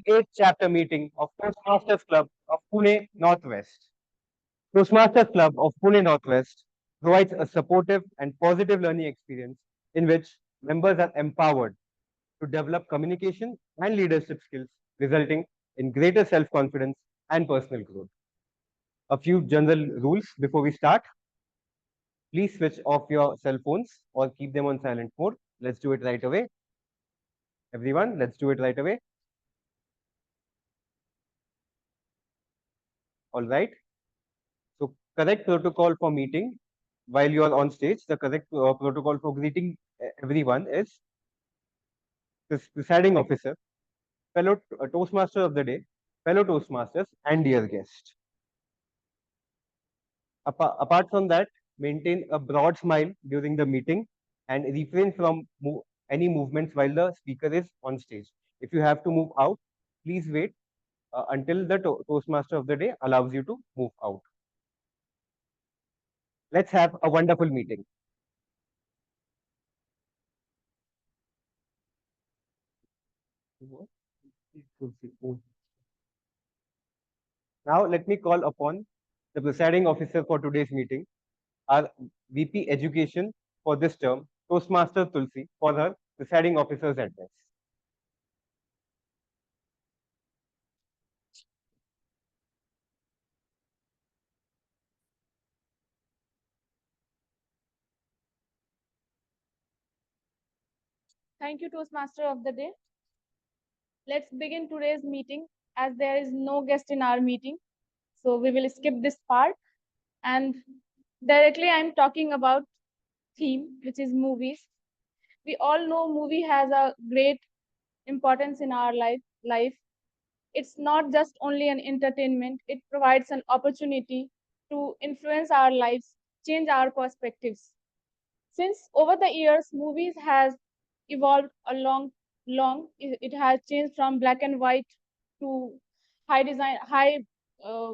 8th chapter meeting of Toastmasters Club of Pune Northwest. Toastmasters Club of Pune Northwest provides a supportive and positive learning experience in which members are empowered to develop communication and leadership skills, resulting in greater self confidence and personal growth. A few general rules before we start. Please switch off your cell phones or keep them on silent mode. Let's do it right away. Everyone, let's do it right away. All right. So, correct protocol for meeting while you are on stage. The correct protocol for greeting everyone is this presiding officer, fellow Toastmaster of the day, fellow Toastmasters, and dear guest. Apart from that, maintain a broad smile during the meeting and refrain from any movements while the speaker is on stage. If you have to move out, please wait until the Toastmaster of the day allows you to move out. Let's have a wonderful meeting. Now, let me call upon the presiding officer for today's meeting, our VP Education for this term, Toastmaster Tulsi, for her presiding officer's address. Thank you, Toastmaster of the Day. Let's begin today's meeting as there is no guest in our meeting. So we will skip this part. And directly I'm talking about theme, which is movies. We all know movie has a great importance in our life. It's not just only an entertainment, it provides an opportunity to influence our lives, change our perspectives. Since over the years, movies has evolved a long. It has changed from black and white to high uh,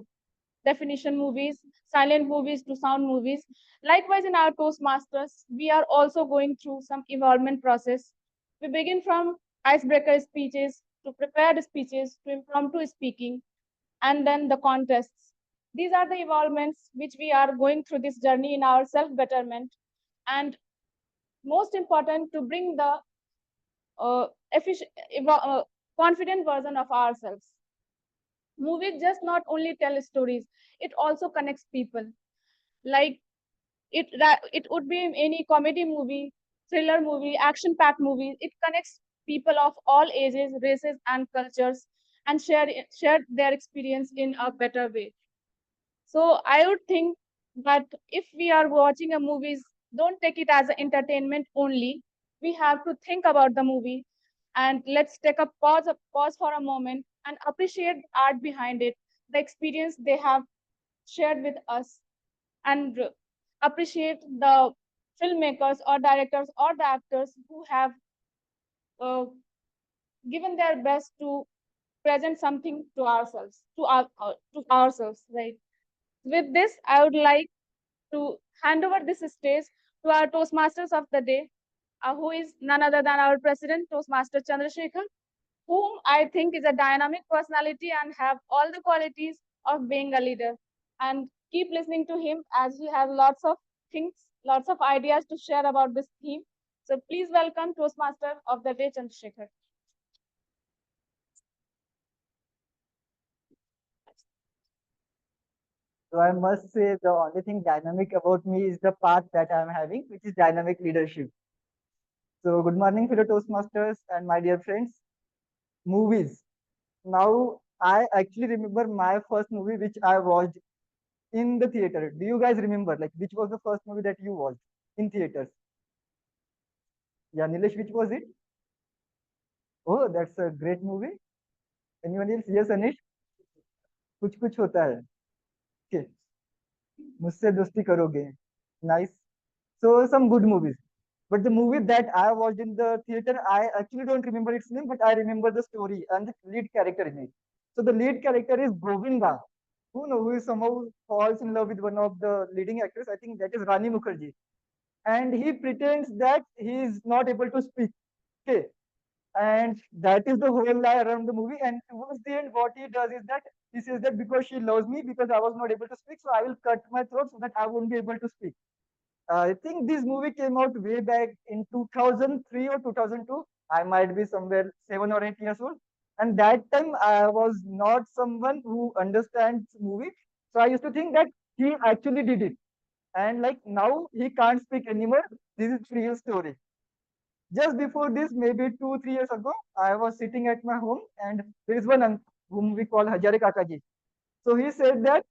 definition movies, silent movies to sound movies. Likewise, in our Toastmasters, we are also going through some evolvement process. We begin from icebreaker speeches to prepared speeches to impromptu speaking, and then the contests. These are the evolvements which we are going through this journey in our self betterment, and most important to bring the efficient, confident version of ourselves. Movies just not only tell stories; it also connects people. Like it would be any comedy movie, thriller movie, action-packed movie. It connects people of all ages, races, and cultures, and share their experience in a better way. So I would think that if we are watching a movies, don't take it as an entertainment only. We have to think about the movie, and let's take a pause for a moment and appreciate the art behind it, the experience they have shared with us, and appreciate the filmmakers or directors or the actors who have uh, given their best to present something to ourselves, to ourselves, right? With this, I would like to hand over this stage to our Toastmasters of the day, who is none other than our president, Toastmaster Chandrashekhar, whom I think is a dynamic personality and have all the qualities of being a leader. And keep listening to him as he has lots of things, lots of ideas to share about this theme. So please welcome Toastmaster of the day, Chandrashekhar. So I must say the only thing dynamic about me is the path that I'm having, which is dynamic leadership. So good morning, fellow Toastmasters and my dear friends. Movies. Now I actually remember my first movie which I watched in the theater. Do you guys remember? Like which was the first movie that you watched in theaters? Yeah, Nilesh, which was it? Oh, that's a great movie. Anyone else? Yes, Anish. कुछ होता है. Okay. मुझसे दोस्ती करोगे. Nice. So some good movies. But the movie that I watched in the theater, I actually don't remember its name, but I remember the story and the lead character in it. So the lead character is Govinda, who is somehow falls in love with one of the leading actors. I think that is Rani Mukherjee, and he pretends that he is not able to speak. Okay, And that is the whole lie around the movie. And towards the end, what he does is that he says that because she loves me, because I was not able to speak, so I will cut my throat so that I won't be able to speak. I think this movie came out way back in 2003 or 2002. I might be somewhere 7 or 8 years old. And that time I was not someone who understands movie. So I used to think that he actually did it. And like now he can't speak anymore. This is real story. Just before this, maybe 2, 3 years ago, I was sitting at my home and there is one whom we call Hajare Kakaji. So he said that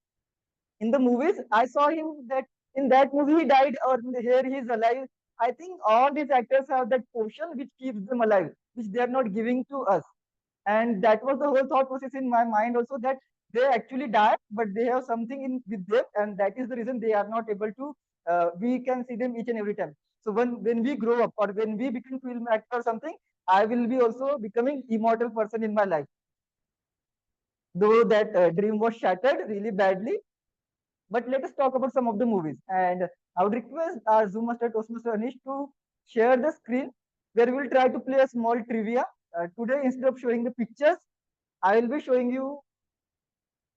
in the movies, I saw him that in that movie he died or here he is alive. I think all these actors have that potion which keeps them alive, which they are not giving to us. And that was the whole thought process in my mind also that they actually die, but they have something in with them, and that is the reason they are not able to. We can see them each and every time. So when we grow up or when we become film actor or something, I will be also becoming immortal person in my life. Though that dream was shattered really badly, but let us talk about some of the movies. And I would request our Zoom Master Toastmaster Anish to share the screen where we will try to play a small trivia. Today, instead of showing the pictures, I will be showing you,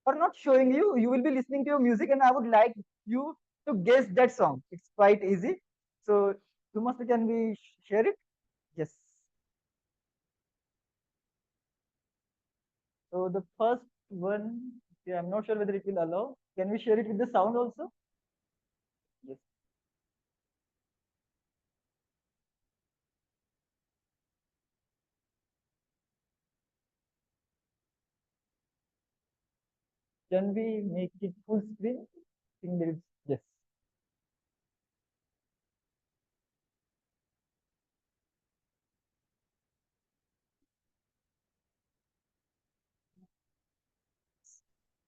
or not showing you, you will be listening to your music, and I would like you to guess that song. It's quite easy. So, Zoom Master, can we share it? Yes. So, the first one, yeah, I'm not sure whether it will allow. Can we share it with the sound also? Yes. Can we make it full screen? I think there is, yes.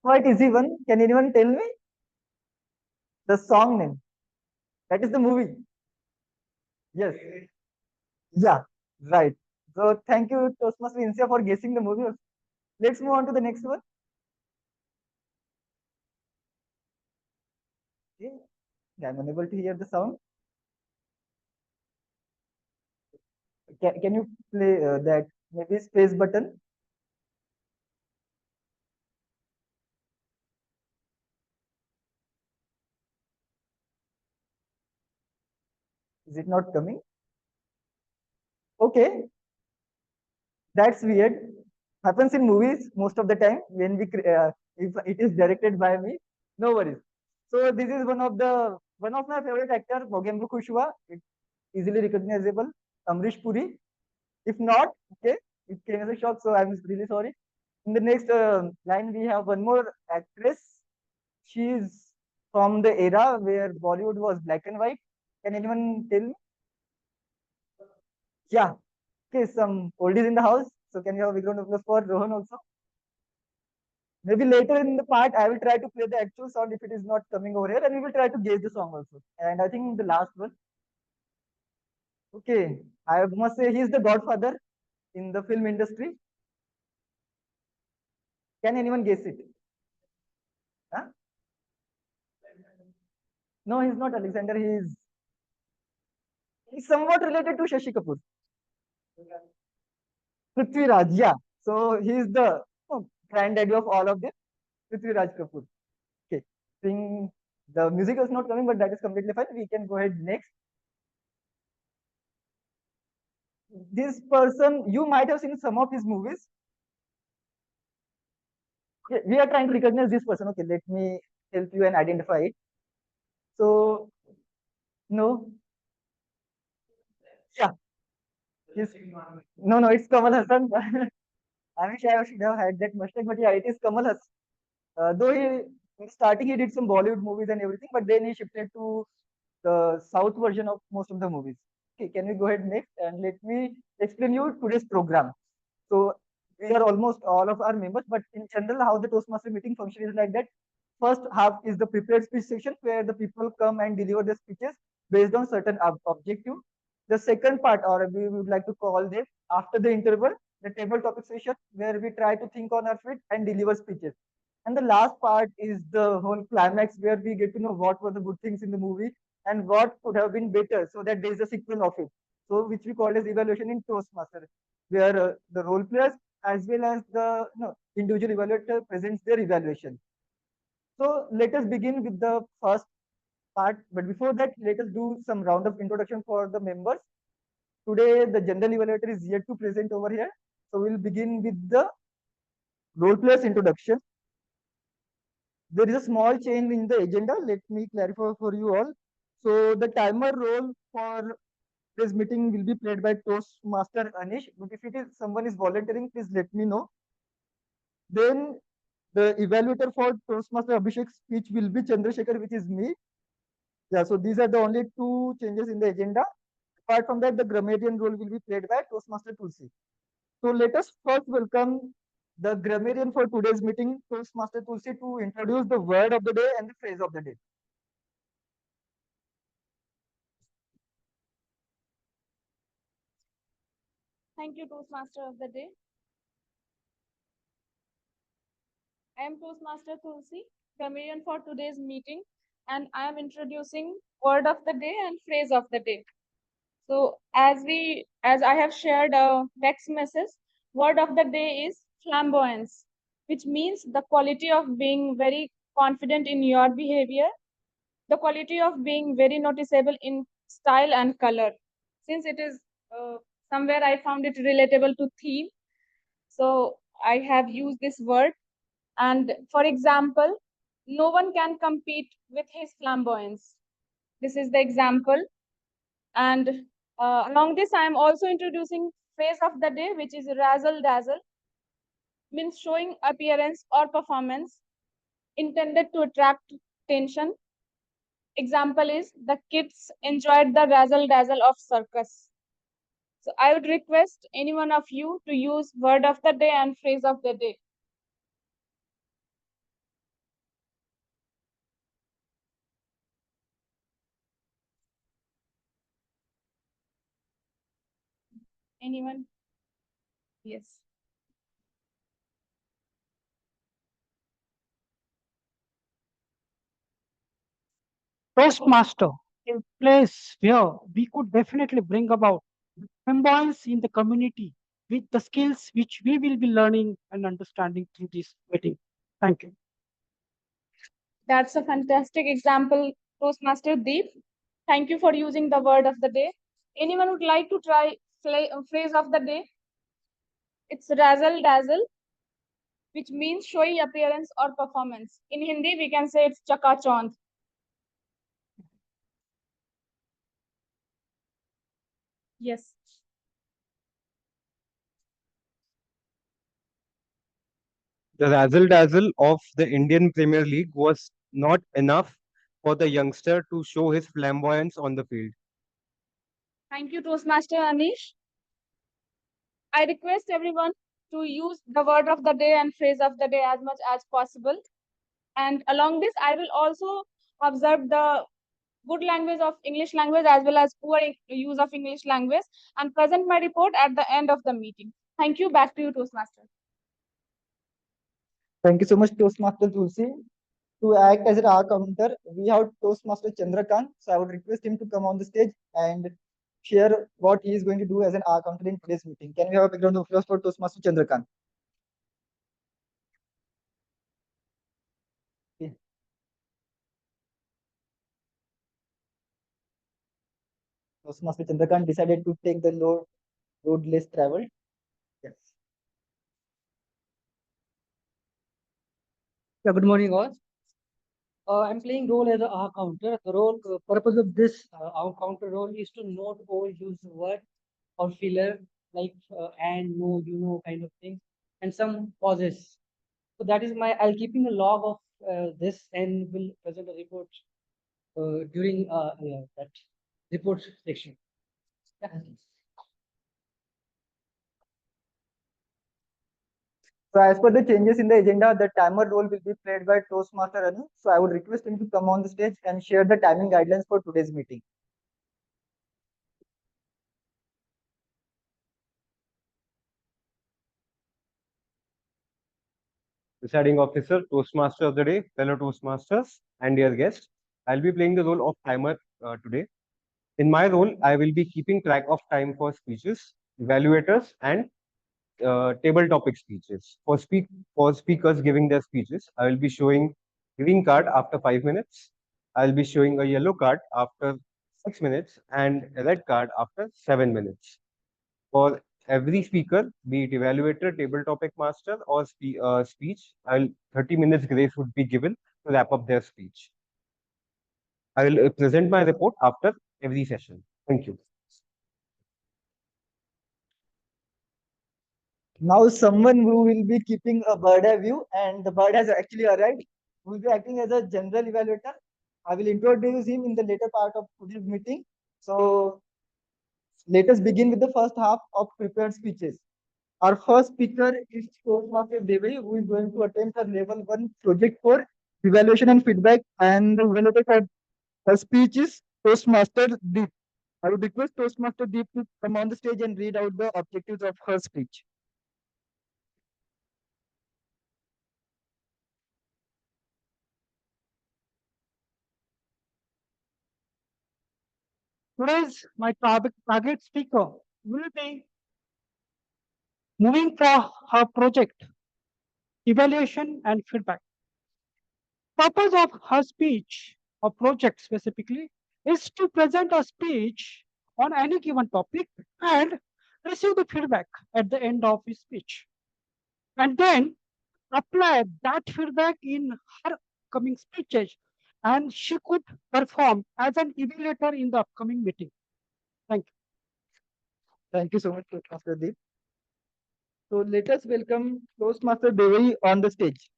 Quite easy one. Can anyone tell me the song name? That is the movie. Yes. Yeah. Right. So thank you, Toastmaster Insia, for guessing the movie. Let's move on to the next one. Okay. I'm unable to hear the sound. Can you play that maybe space button? Is it not coming? Okay. That's weird. Happens in movies most of the time when if it is directed by me. No worries. So this is one of my favorite actor, Mogembu Kushwa. It's easily recognizable. Amrish Puri. If not, okay, it came as a shock. So I'm really sorry. In the next line, we have one more actress. She's from the era where Bollywood was black and white. Can anyone tell me? Yeah. Okay, some oldies in the house. So can you have a big round of applause for Rohan also? Maybe later in the part, I will try to play the actual sound if it is not coming over here, and we will try to gauge the song also. And I think the last one. Okay, I must say he's the godfather in the film industry. Can anyone guess it? Huh? No, he's not Alexander. He's somewhat related to Shashi Kapoor. Prithviraj, yeah. So he's the granddaddy of all of them, Prithviraj Kapoor. Okay. Think the music is not coming, but that is completely fine. We can go ahead next. This person, you might have seen some of his movies. Okay, we are trying to recognize this person. Okay, let me help you and identify it. So, no, yeah, he's, no, it's Kamal Hassan. I wish I should have had that mistake, but yeah, it is Kamal Hassan. Though in starting he did some Bollywood movies and everything, but then he shifted to the South version of most of the movies. Okay, can we go ahead next and let me explain you today's program. So we are almost all of our members, but in general, how the Toastmaster meeting function is like that. First half is the prepared speech section where the people come and deliver their speeches based on certain objective. The second part, or we would like to call this after the interval, the table topic session where we try to think on our feet and deliver speeches. And the last part is the whole climax where we get to know what were the good things in the movie and what could have been better so that there is a sequel of it. So which we call as evaluation in Toastmaster. where the role players as well as the individual evaluator presents their evaluation. So let us begin with the first part. But before that, let us do some round of introduction for the members. Today, the general evaluator is yet to present over here. So we'll begin with the role players introduction. There is a small change in the agenda. Let me clarify for you all. So the timer role for this meeting will be played by Toastmaster Anish. But if it is someone is volunteering, please let me know. Then the evaluator for Toastmaster Abhishek's speech will be Chandrashekhar, which is me. Yeah, so these are the only two changes in the agenda. Apart from that, the grammarian role will be played by Toastmaster Tulsi. So let us first welcome the grammarian for today's meeting, Toastmaster Tulsi, to introduce the word of the day and the phrase of the day. Thank you, Toastmaster of the day. I am Toastmaster Tulsi, grammarian for today's meeting, and I am introducing word of the day and phrase of the day. So as I have shared a text message, word of the day is flamboyance, which means the quality of being very confident in your behavior, the quality of being very noticeable in style and color. Since it is somewhere I found it relatable to theme, so I have used this word. And for example, no one can compete with his flamboyance. This is the example. And along this, I am also introducing phrase of the day, which is razzle dazzle, means showing appearance or performance intended to attract attention. Example is the kids enjoyed the razzle dazzle of circus. So I would request any one of you to use word of the day and phrase of the day. Anyone? Yes. Toastmaster, a place where we could definitely bring about flamboyance in the community with the skills which we will be learning and understanding through this meeting. Thank you. That's a fantastic example, Toastmaster Deep. Thank you for using the word of the day. Anyone would like to try phrase of the day? It's razzle dazzle, which means showy appearance or performance. In Hindi, we can say it's chakachaund. Yes. The razzle dazzle of the Indian Premier League was not enough for the youngster to show his flamboyance on the field. Thank you, Toastmaster Anish. I request everyone to use the word of the day and phrase of the day as much as possible. And along this, I will also observe the good language of English language as well as poor use of English language and present my report at the end of the meeting. Thank you. Back to you, Toastmaster. Thank you so much, Toastmaster Tulsi. To act as our counter, we have Toastmaster Chandrakant. So I would request him to come on the stage and share what he is going to do as an R counter in today's meeting. Can we have a background of applause for Toastmaster Chandrakant? Okay. Toastmaster Chandrakant decided to take the road less traveled. Yes. Yeah, good morning, all. I'm playing role as a R counter. The role purpose of this R counter role is to not overuse word or filler like and, no, kind of thing, and some pauses. So that is my. I'll keeping a log of this and will present a report during that report section. Yeah. So as per the changes in the agenda, the timer role will be played by Toastmaster Anu. So I would request him to come on the stage and share the timing guidelines for today's meeting. Deciding officer, Toastmaster of the day, fellow Toastmasters, and dear guests, I'll be playing the role of timer today. In my role, I will be keeping track of time for speeches, evaluators, and table topic speeches. For speakers giving their speeches, I will be showing green card after 5 minutes. I'll be showing a yellow card after 6 minutes and a red card after 7 minutes. For every speaker, be it evaluator, table topic master, or speech, 30 minutes grace would be given to wrap up their speech. I will present my report after every session. Thank you. Now someone who will be keeping a bird eye view, and the bird has actually arrived, who will be acting as a general evaluator. I will introduce him in the later part of today's meeting. So let us begin with the first half of prepared speeches. Our first speaker is Toastmaster Devai, who is going to attempt her level 1 project for evaluation and feedback. And the evaluator for her speech is Toastmaster Deep. I would request Toastmaster Deep to come on the stage and read out the objectives of her speech. Today's my target speaker will be moving for her project, evaluation and feedback. Purpose of her speech or project specifically is to present a speech on any given topic and receive the feedback at the end of his speech. And then apply that feedback in her coming speeches and she could perform as an evaluator in the upcoming meeting. Thank you. Thank you so much, Toastmaster Deep. So let us welcome Toastmaster Devai on the stage.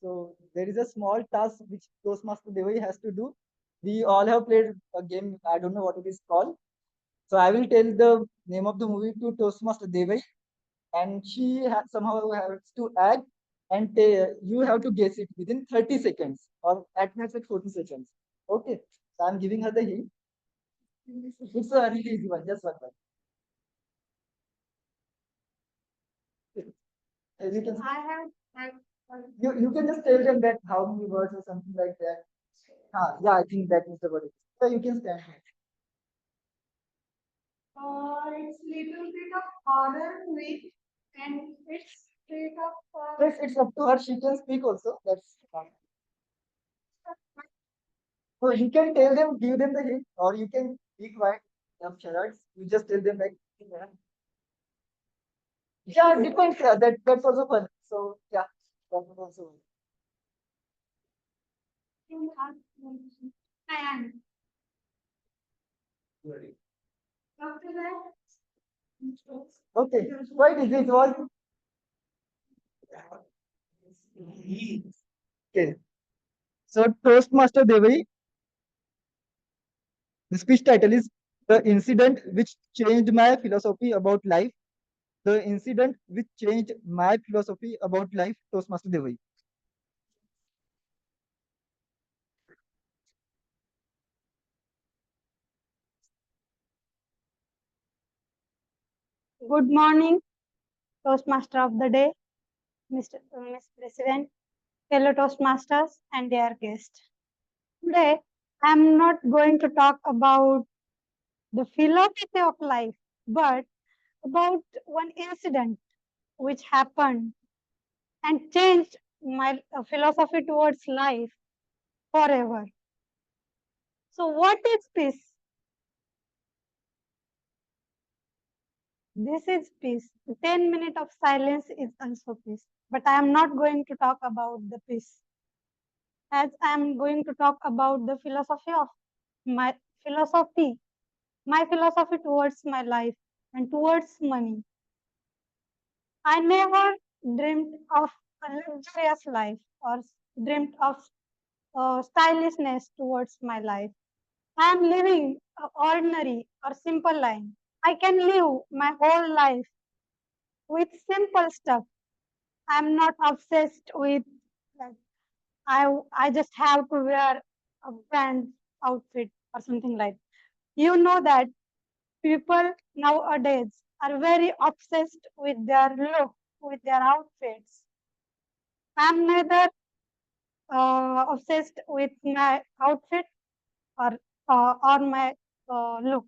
So there is a small task which Toastmaster Devai has to do. We all have played a game, I don't know what it is called. So I will tell the name of the movie to Toastmaster Devai, and she somehow has to act, and you have to guess it within 30 seconds or at max at 40 seconds. Okay, so I'm giving her the hint. It's a really easy one, just one word. You can, you can just tell them that how many words or something like that. Yeah, I think that is the word. So you can stand. It's little bit of horror with, and it's bit of. It's up to her. She can speak also. That's fine. So you can tell them, give them the hint, or you can be quiet. Charades. You just tell them like, yeah, depends. Yeah, that's also fun. So yeah, that was also. I am. After that. Okay, quite easy. It was. Okay. So Toastmaster Devi, the speech title is The Incident Which Changed My Philosophy About Life. The incident which changed my philosophy about life, Toastmaster Devi. Good morning, Toastmaster of the day, Miss President, fellow Toastmasters, and dear guest. Today, I am not going to talk about the philosophy of life, but about one incident which happened and changed my philosophy towards life forever. So, what is peace? This is peace. 10 minutes of silence is also peace. But I am not going to talk about the peace, as I am going to talk about the philosophy, my philosophy towards my life and towards money. I never dreamed of a luxurious life or dreamed of stylishness towards my life. I am living an ordinary or simple life. I can live my whole life with simple stuff. I'm not obsessed with like, I just have to wear a brand outfit or something like. You know that people nowadays are very obsessed with their look, with their outfits. I'm neither obsessed with my outfit or or my look.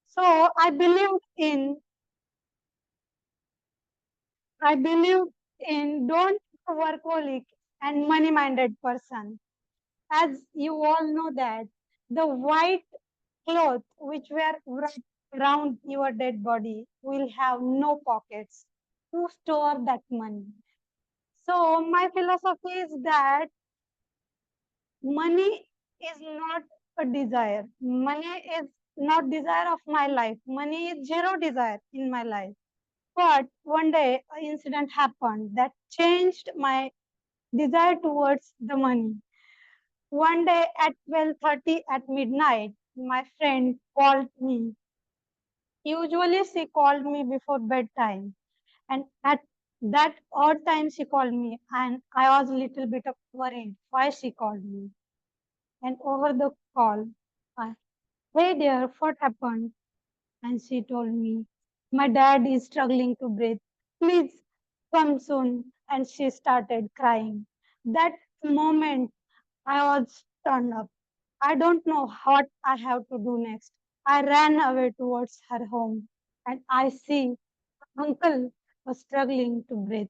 So I believed in don't workaholic and money-minded person. As you all know that the white cloth which were wrapped around your dead body will have no pockets to store that money. So my philosophy is that money is not a desire. Money is not desire of my life. Money is zero desire in my life. But one day an incident happened that changed my desire towards the money. One day at 12:30 at midnight, my friend called me. Usually she called me before bedtime, and at that odd time she called me, and I was a little bit of worried why she called me. And over the call, I, hey dear, what happened? And she told me, my dad is struggling to breathe. Please come soon. And she started crying. That moment I was turned up. I don't know what I have to do next. I ran away towards her home and I see uncle was struggling to breathe.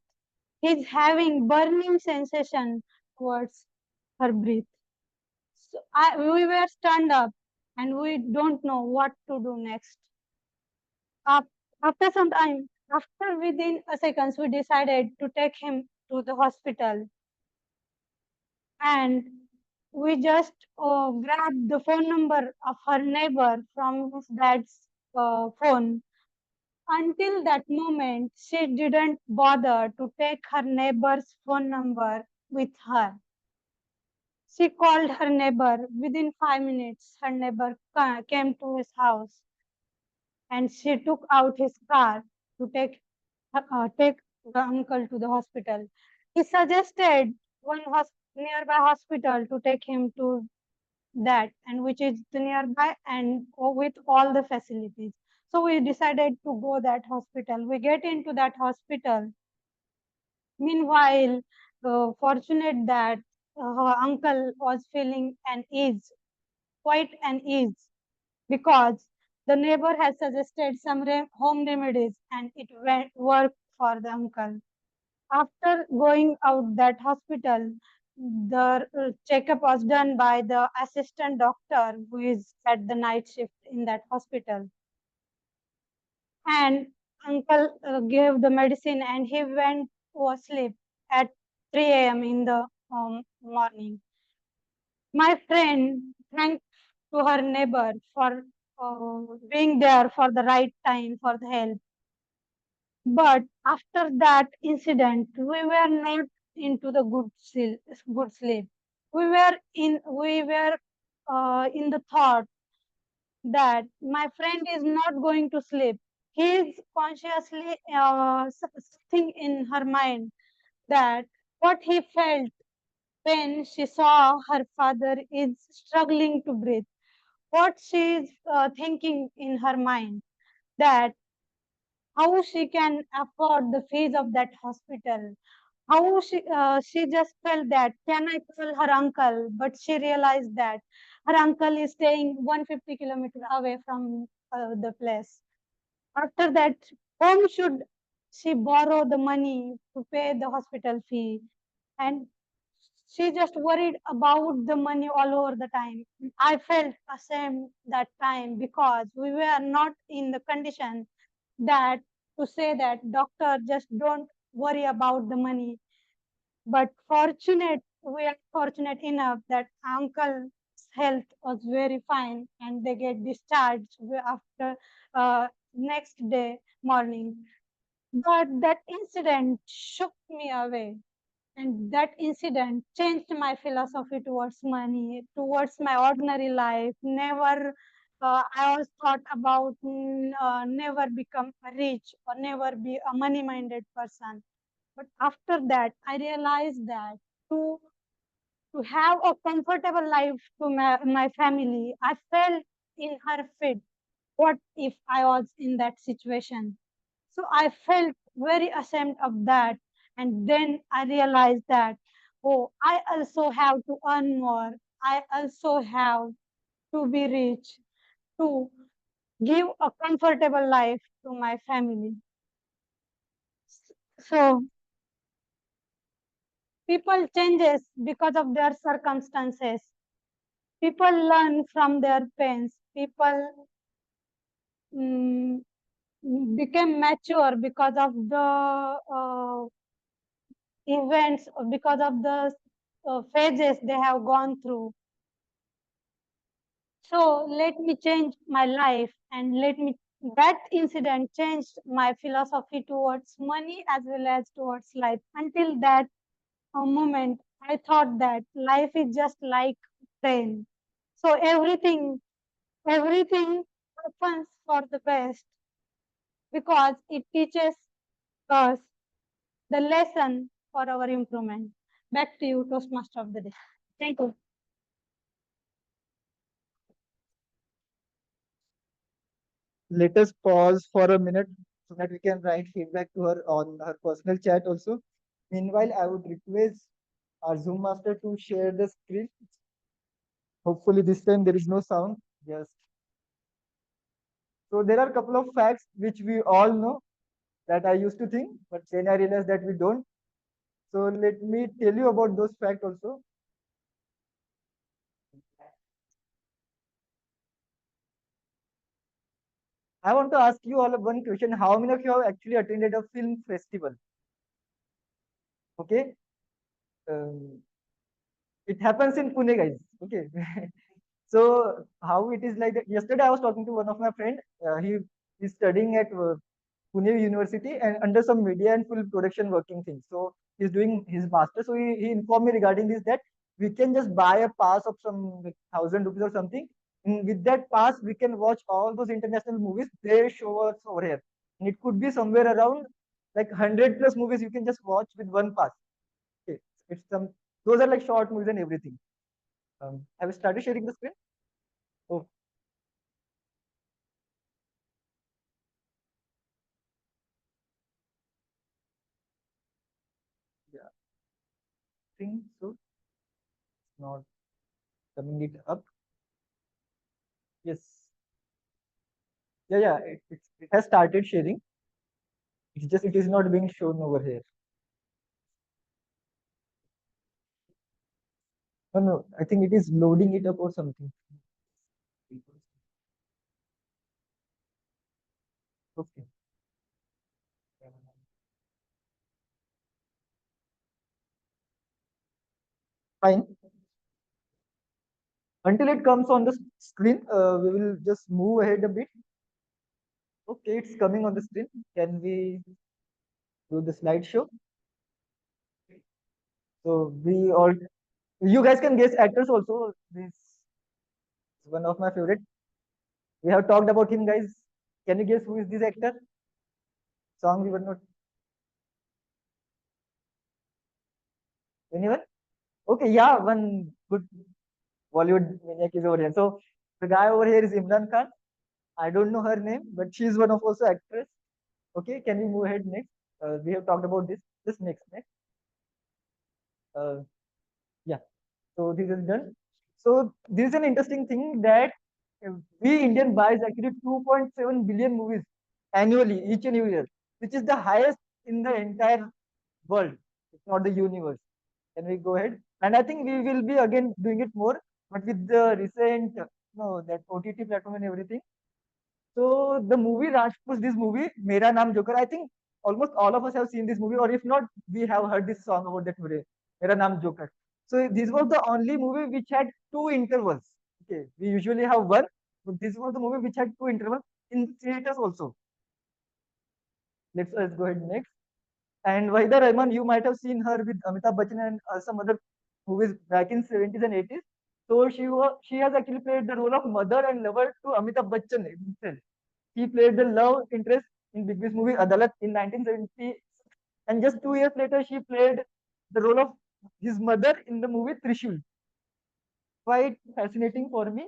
He's having burning sensation towards her breath. So we were stunned up and we don't know what to do next. Af- After some time, after within a seconds, we decided to take him to the hospital and we just grabbed the phone number of her neighbor from his dad's phone. Until that moment, she didn't bother to take her neighbor's phone number with her. She called her neighbor. Within 5 minutes, her neighbor came to his house and she took out his car to take the uncle to the hospital. He suggested one nearby hospital to take him to that, and which is the nearby and with all the facilities. So we decided to go that hospital. We get into that hospital. Meanwhile, fortunate that her uncle was feeling an ease, quite an ease, because the neighbor has suggested some home remedies and it went worked for the uncle. After going out that hospital, the checkup was done by the assistant doctor who is at the night shift in that hospital. And uncle gave the medicine and he went to sleep at 3 a.m. in the morning. My friend thanked to her neighbor for being there for the right time for the help. But after that incident, we were not into the good sleep. We were in the thought that my friend is not going to sleep. He is consciously something in her mind that what he felt when she saw her father is struggling to breathe. What she is thinking in her mind that how she can afford the fees of that hospital. How she just felt that can I call her uncle, but she realized that her uncle is staying 150 kilometers away from the place. After that, whom should she borrow the money to pay the hospital fee? And she just worried about the money all over the time. I felt ashamed that time because we were not in the condition that to say that doctor just don't worry about the money. But we are fortunate enough that uncle's health was very fine and they get discharged after next day morning. But that incident shook me away. And that incident changed my philosophy towards money, towards my ordinary life. Never, I always thought about never become rich or never be a money-minded person. But after that, I realized that to to have a comfortable life to my family, I felt in her feet. What if I was in that situation? So I felt very ashamed of that. And then I realized that, oh, I also have to earn more. I also have to be rich, to give a comfortable life to my family. So people changes because of their circumstances. People learn from their pains. People mm, became mature because of the events, because of the phases they have gone through. So let me change my life, and that incident changed my philosophy towards money as well as towards life. Until that moment, I thought that life is just like train. So everything happens for the best because it teaches us the lesson for our improvement. Back to you, Toastmaster of the day. Thank you. Let us pause for a minute so that we can write feedback to her on her personal chat also. Meanwhile, I would request our Zoom master to share the screen. Hopefully, this time there is no sound. Yes. So there are a couple of facts which we all know that I used to think, but then I realized that we don't. So let me tell you about those facts also. I want to ask you all one question. How many of you have actually attended a film festival? Okay. Um, it happens in Pune, guys. Okay. So how it is like that? Yesterday I was talking to one of my friend. He is studying at Pune University and under some media and film production working things. So he's doing his master. So he informed me regarding this that we can just buy a pass of some like, 1,000 rupees or something. And with that pass, we can watch all those international movies they show us over here. And it could be somewhere around like 100 plus movies you can just watch with one pass. Okay. It's some those are like short movies and everything. Have you started sharing the screen? Oh, yeah. Think so. It's not coming it up. Yes. Yeah. It has started sharing. It's just it is not being shown over here. No. I think it is loading it up or something. Okay. Fine. Until it comes on the screen, we will just move ahead a bit. Okay, it's coming on the screen. Can we do the slideshow? So we all, you guys can guess actors also. This is one of my favorite. We have talked about him, guys. Can you guess who is this actor? Song we were not. Anyone? Okay, yeah, one good Bollywood maniac is over here. So the guy over here is Imran Khan. I don't know her name, but she is one of also actress. Okay, can we move ahead next? We have talked about this. Just next. Uh, yeah. So this is done. So this is an interesting thing that we Indian buys actually 2.7 billion movies annually, each and every year, which is the highest in the entire world, if not the universe. Can we go ahead? And I think we will be again doing it more, but with the recent, no, that OTT platform and everything. So the movie Rajput, this movie, Mera Naam Joker, I think almost all of us have seen this movie, or if not, we have heard this song about that movie, Mera Naam Joker. So this was the only movie which had two intervals. Okay, we usually have one, but this was the movie which had two intervals in theaters also. Let's go ahead next. And Wahida Rahman, you might have seen her with Amitabh Bachchan and some other movies back in 70s and 80s. So she has actually played the role of mother and lover to Amitabh Bachchan himself. He played the love interest in Big B's movie Adalat in 1970, and just 2 years later, she played the role of his mother in the movie Trishul. Quite fascinating for me.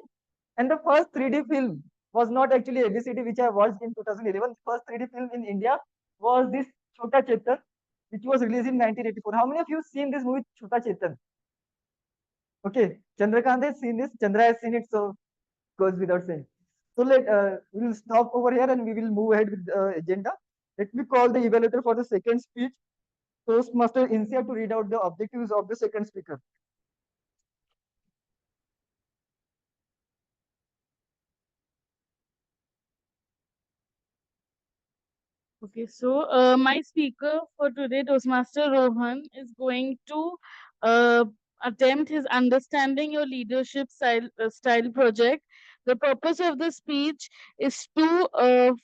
And the first 3D film was not actually ABCD, which I watched in 2011. The first 3D film in India was this Chota Chetan, which was released in 1984. How many of you seen this movie, Chota Chetan? Okay, Chandrakant has seen this. Chandra has seen it. So, Wahida Rahman, you might have seen this movie. So, this is the first 3D film. So, this is the first 3D film in India. Was this Chota Chetan, which was released in 1984. How many of you seen this movie, Chota Chetan? Okay, Chandrakant has seen this. Chandra has seen it. So, goes without saying. So we'll stop over here and we will move ahead with the agenda. Let me call the evaluator for the second speech, Toastmaster Insia, to read out the objectives of the second speaker. Okay, so my speaker for today, Toastmaster Rohan, is going to uh, attempt his understanding your leadership style project. The purpose of the speech is to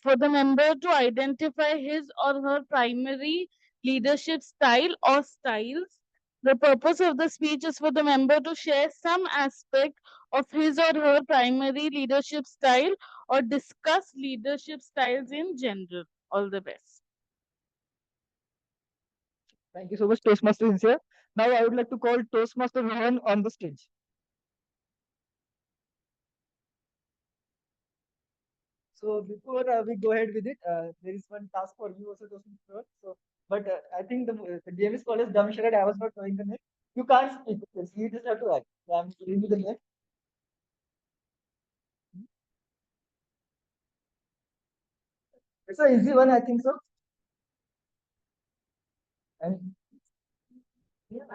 for the member to identify his or her primary leadership style or styles. The purpose of the speech is for the member to share some aspect of his or her primary leadership style or discuss leadership styles in general. All the best. Thank you so much, Toastmaster Insia. Now I would like to call Toastmaster Rohan on the stage. So before we go ahead with it, there is one task for you also, Toastmaster. So, but I think the game is called as dumb charade. I was not knowing the name. You can't speak. You just have to act. So I'm giving you the name. It's an easy one, I think so. And you can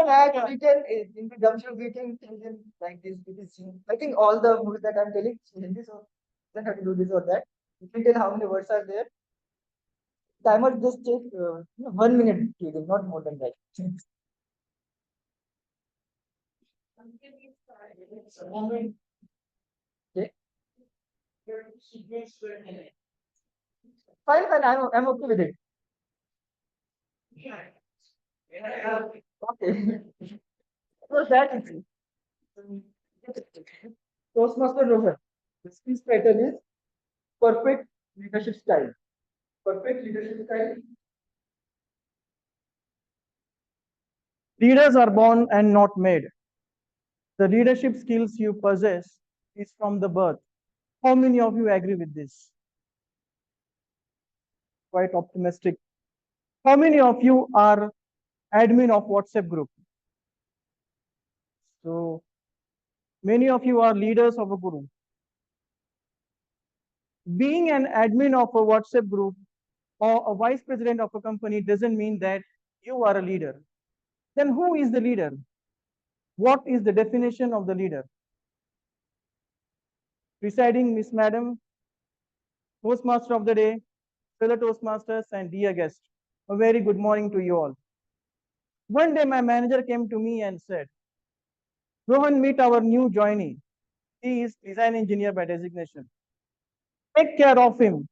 act, we can, in the dumb charade, we can tell them like this, because I think all the movies that I'm telling, Hindi, so you don't have to do this or that. You can tell how many words are there. Timer just take 1 minute, not more than that. Okay. Fine, fine. I'm okay with it. Okay. So that is it. Toastmaster Rohan. The speech pattern is perfect leadership style. Perfect leadership style. Leaders are born and not made. The leadership skills you possess is from the birth. How many of you agree with this? Quite optimistic. How many of you are admin of WhatsApp group? So many of you are leaders of a group. Being an admin of a WhatsApp group or a vice president of a company doesn't mean that you are a leader. Then who is the leader? What is the definition of the leader? Presiding Miss Madam, Toastmaster of the day, fellow Toastmasters, and dear guests, a very good morning to you all. One day my manager came to me and said, Rohan, meet our new joinee. He is design engineer by designation. Take care of him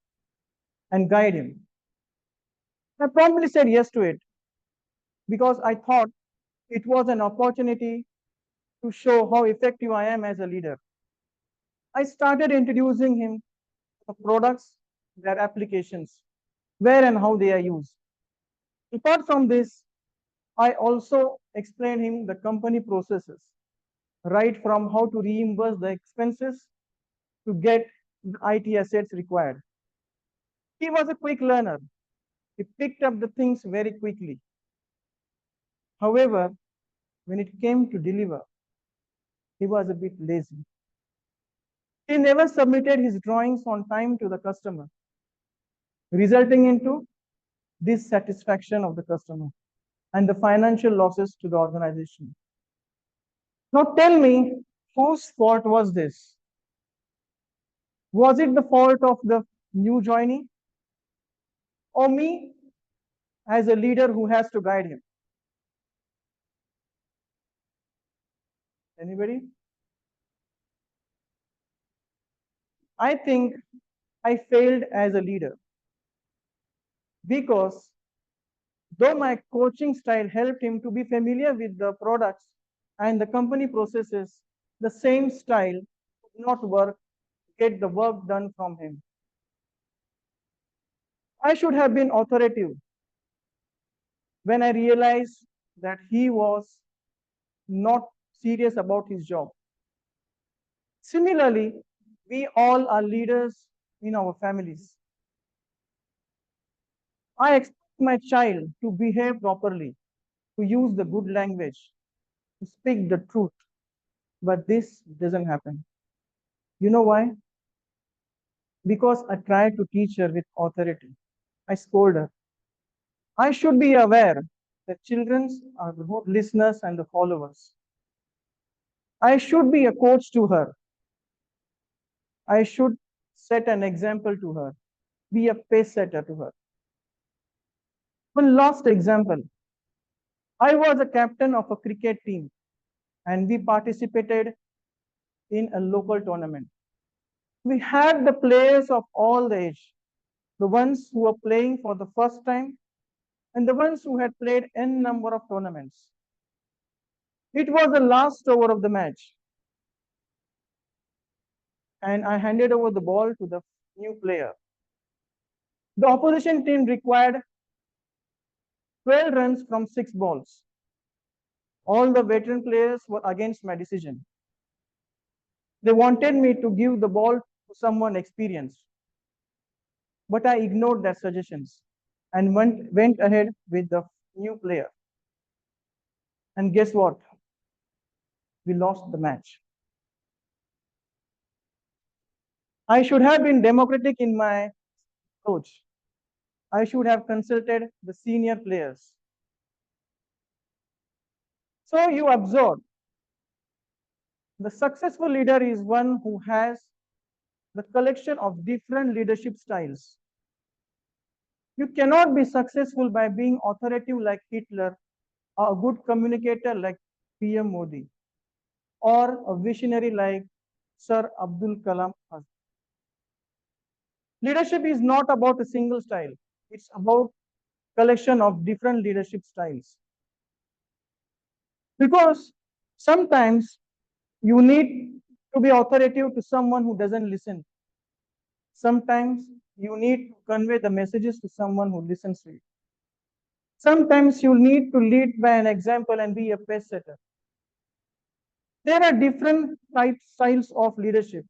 and guide him. I promptly said yes to it because I thought it was an opportunity to show how effective I am as a leader. I started introducing him to products, their applications, where and how they are used. Apart from this, I also explained him the company processes, right from how to reimburse the expenses to get the IT assets required. He was a quick learner. He picked up the things very quickly. However, when it came to deliver, he was a bit lazy. He never submitted his drawings on time to the customer, resulting into dissatisfaction of the customer and the financial losses to the organization. Now tell me, whose fault was this? Was it the fault of the new joinee or me as a leader who has to guide him? Anybody? I think I failed as a leader because though my coaching style helped him to be familiar with the products and the company processes, the same style would not work, get the work done from him. I should have been authoritative when I realized that he was not serious about his job. Similarly, we all are leaders in our families. I expect my child to behave properly, to use the good language, to speak the truth. But this doesn't happen. You know why? Because I tried to teach her with authority. I scold her. I should be aware that children are both listeners and the followers. I should be a coach to her. I should set an example to her, be a pace setter to her. One last example. I was a captain of a cricket team and we participated in a local tournament. We had the players of all the age, the ones who were playing for the first time and the ones who had played n number of tournaments. It was the last over of the match and I handed over the ball to the new player. The opposition team required 12 runs from 6 balls. All the veteran players were against my decision. They wanted me to give the ball to someone experienced. But I ignored their suggestions and went ahead with the new player. And guess what? We lost the match. I should have been democratic in my approach. I should have consulted the senior players. So you observe, the successful leader is one who has the collection of different leadership styles. You cannot be successful by being authoritative like Hitler, or a good communicator like PM Modi, or a visionary like Sir Abdul Kalam Azad. Leadership is not about a single style. It's about collection of different leadership styles. Because sometimes you need to be authoritative to someone who doesn't listen. Sometimes you need to convey the messages to someone who listens to you. Sometimes you need to lead by an example and be a pace setter. There are different styles of leadership,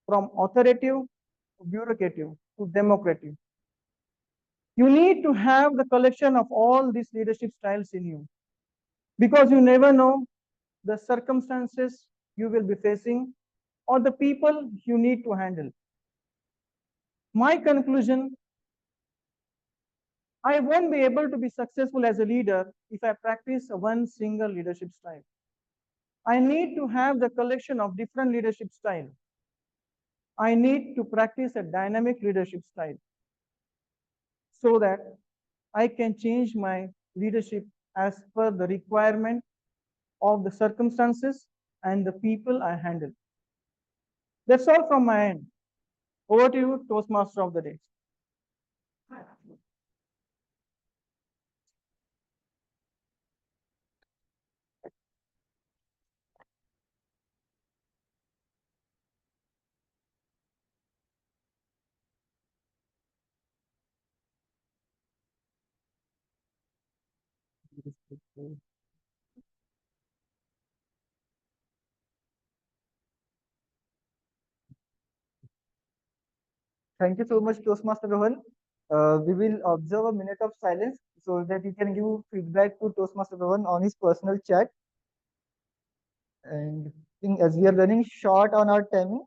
from authoritative to bureaucratic to democratic. You need to have the collection of all these leadership styles in you because you never know the circumstances you will be facing or the people you need to handle. My conclusion, I won't be able to be successful as a leader if I practice one single leadership style. I need to have the collection of different leadership styles. I need to practice a dynamic leadership style so that I can change my leadership as per the requirement of the circumstances and the people I handle. That's all from my end. Over to you, Toastmaster of the day. Thank you so much, Toastmaster Rohan. We will observe a minute of silence so that you can give feedback to Toastmaster Rohan on his personal chat. And I think as we are running short on our timing,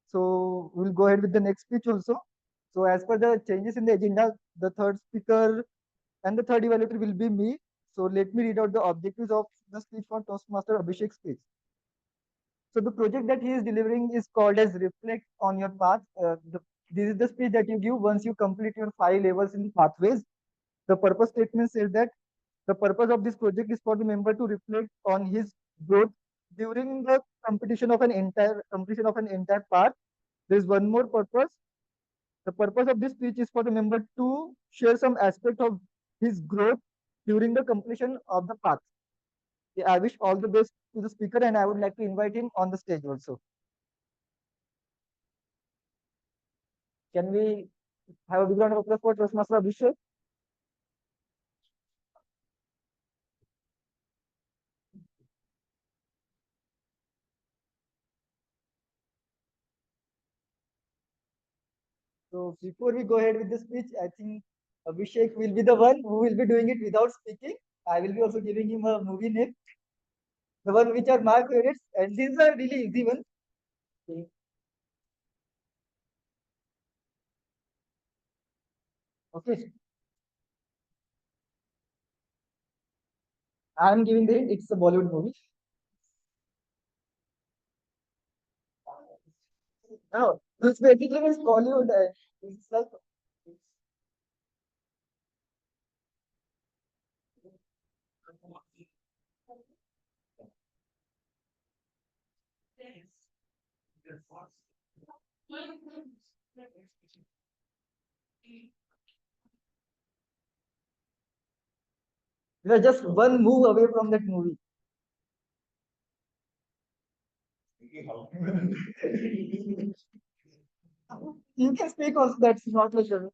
so we'll go ahead with the next speech also. So as per the changes in the agenda, the third speaker and the third evaluator will be me. So let me read out the objectives of the speech for Toastmaster Abhishek's speech. So the project that he is delivering is called as Reflect on Your Path. This is the speech that you give once you complete your 5 levels in the pathways. The purpose statement says that the purpose of this project is for the member to reflect on his growth during the completion of an entire path. There is one more purpose. The purpose of this speech is for the member to share some aspect of his growth during the completion of the path. Yeah, I wish all the best to the speaker and I would like to invite him on the stage also. Can we have a big round of applause for Toastmaster Abhishek? So before we go ahead with the speech, I think Abhishek will be the one who will be doing it without speaking. I will be also giving him a movie name, the one which are my favorites, And these are really easy ones. Okay. I'm giving the hint, it's a Bollywood movie. No, this basically is Bollywood. It's like we are just one move away from that movie. You can speak also, that's not like a...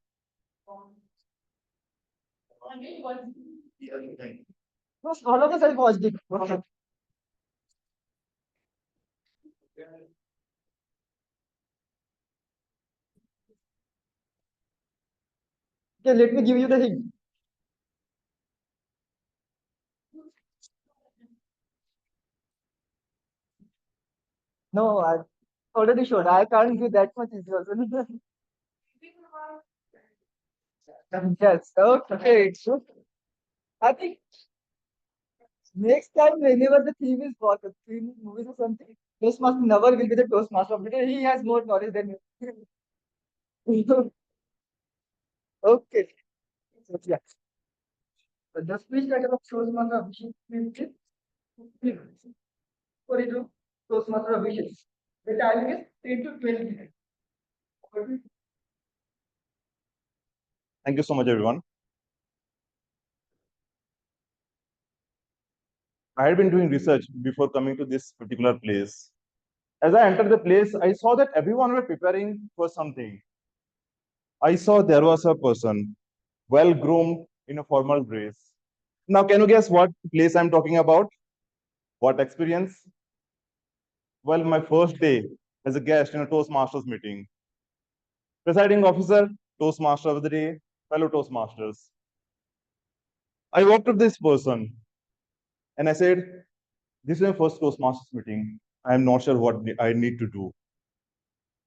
Most all of us have watched it. Okay, let me give you the hint. No, I already showed. I can't give that much easy also. Yes, okay, it's good. I think next time, whenever the theme is what, the theme movies or something, Toastmaster never will be the Toastmaster because he has more knowledge than you. Okay. So, yeah. So just please try to Toastmaster Abhishek. Please. For you, Toastmaster Abhishek. The timing is 10 to 12 minutes. Thank you so much, everyone. I had been doing research before coming to this particular place. As I entered the place, I saw that everyone were preparing for something. I saw there was a person, well groomed in a formal dress. Now, can you guess what place I'm talking about? What experience? Well, my first day as a guest in a Toastmasters meeting. Presiding officer, Toastmaster of the day, fellow Toastmasters. I walked up to this person and I said, "This is my first Toastmasters meeting. I am not sure what I need to do."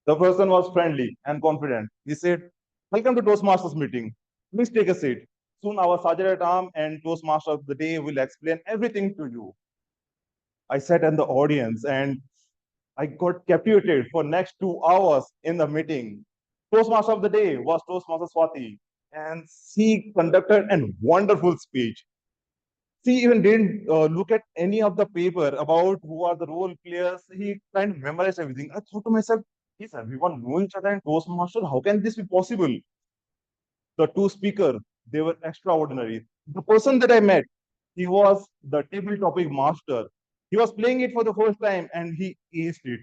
The person was friendly and confident. He said, "Welcome to Toastmasters meeting. Please take a seat. Soon our Sergeant at Arm and Toastmaster of the day will explain everything to you." I sat in the audience and I got captivated for next 2 hours in the meeting. Toastmaster of the day was Toastmaster Swati, and she conducted a wonderful speech. She even didn't look at any of the paper about who are the role players. He kind of memorized everything. I thought to myself, is everyone know each other in Toastmaster? How can this be possible? The two speakers, they were extraordinary. The person that I met, he was the table topic master. He was playing it for the first time and he aced it.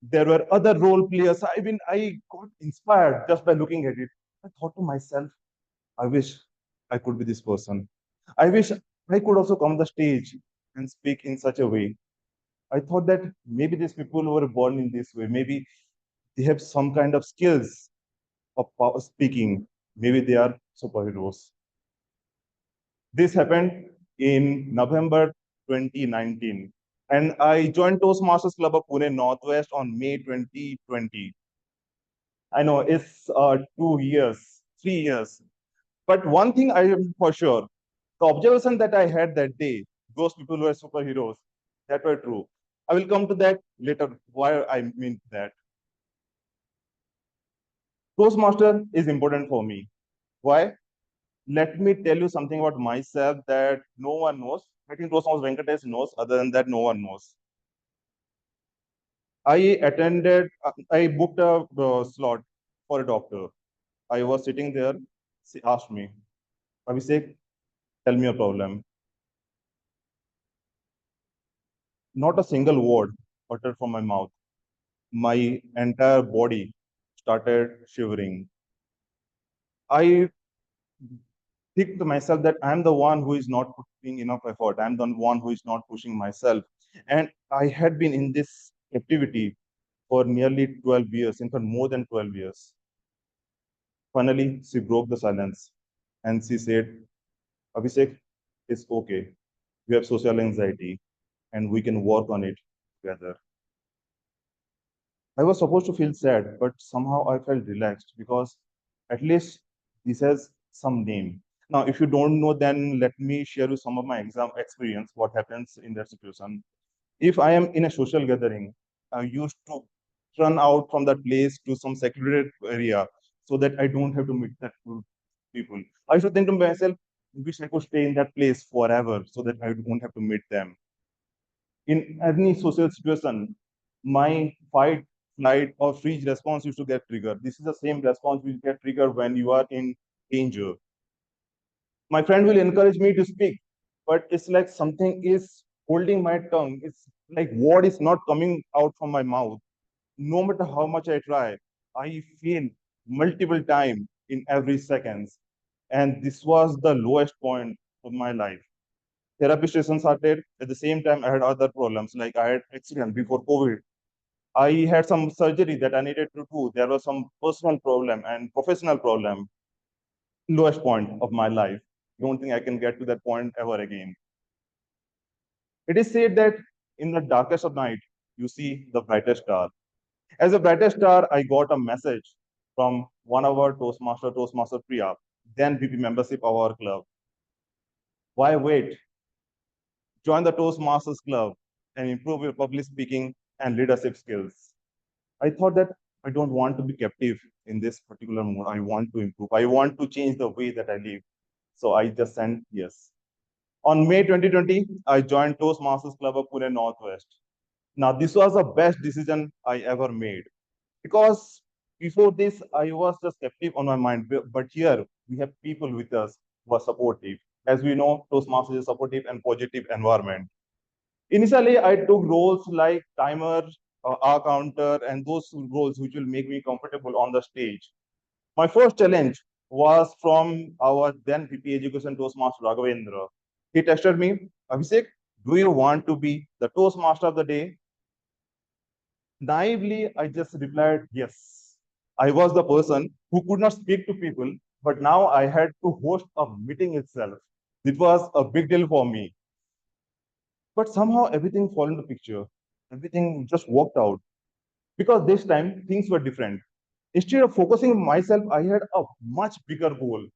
There were other role players. I got inspired just by looking at it. I thought to myself, I wish I could be this person. I wish I could also come on the stage and speak in such a way. I thought that maybe these people were born in this way. Maybe they have some kind of skills of speaking. Maybe they are superheroes. This happened in November 2019. And I joined Toastmasters Club of Pune Northwest on May 2020. I know it's 2 years, 3 years. But one thing I am for sure, the observation that I had that day, those people were superheroes, that were true. I will come to that later, why I mean that. Toastmaster is important for me. Why? Let me tell you something about myself that no one knows. I think Toastmaster Venkatesh knows, other than that, no one knows. I booked a slot for a doctor. I was sitting there, she asked me, "Abhisek, tell me your problem." Not a single word uttered from my mouth. My entire body started shivering. I think to myself that I'm the one who is not putting enough effort. I'm the one who is not pushing myself. And I had been in this captivity for nearly 12 years, in fact, more than 12 years. Finally, she broke the silence and she said, "Abhisek, it's okay. You have social anxiety and we can work on it. together. I was supposed to feel sad, but somehow I felt relaxed because at least this has some name. Now, if you don't know, then let me share you some of my exam experience, what happens in that situation. If I am in a social gathering, I used to run out from that place to some secluded area so that I don't have to meet that people. I used to think to myself, wish I could stay in that place forever so that I don't have to meet them. In any social situation, my fight, flight, or freeze response used to get triggered. This is the same response which get triggered when you are in danger. My friend will encourage me to speak, but it's like something is holding my tongue. It's like word is not coming out from my mouth. No matter how much I try, I feel multiple time in every seconds. And this was the lowest point of my life. Therapy session started. At the same time, I had other problems, like I had accident before COVID. I had some surgery that I needed to do. There was some personal problem and professional problem. Lowest point of my life. Don't think I can get to that point ever again. It is said that in the darkest of night, you see the brightest star. As a brightest star, I got a message from one of our Toastmaster Priya, then VP membership of our club. Why wait? Join the Toastmasters Club and improve your public speaking and leadership skills. I thought that I don't want to be captive in this particular mode. I want to improve. I want to change the way that I live. So I just sent yes. On May 2020, I joined Toastmasters Club of Pune Northwest. Now, this was the best decision I ever made because before this, I was just captive on my mind. But here, we have people with us who are supportive. As we know, Toastmasters is a supportive and positive environment. Initially, I took roles like timer, hour counter, and those roles which will make me comfortable on the stage. My first challenge was from our then VP Education Toastmaster Raghavendra. He texted me, Abhisek, do you want to be the Toastmaster of the day? Naively, I just replied, yes. I was the person who could not speak to people, but now I had to host a meeting itself. It was a big deal for me. But somehow everything fell into picture. Everything just worked out. Because this time things were different. Instead of focusing on myself, I had a much bigger goal.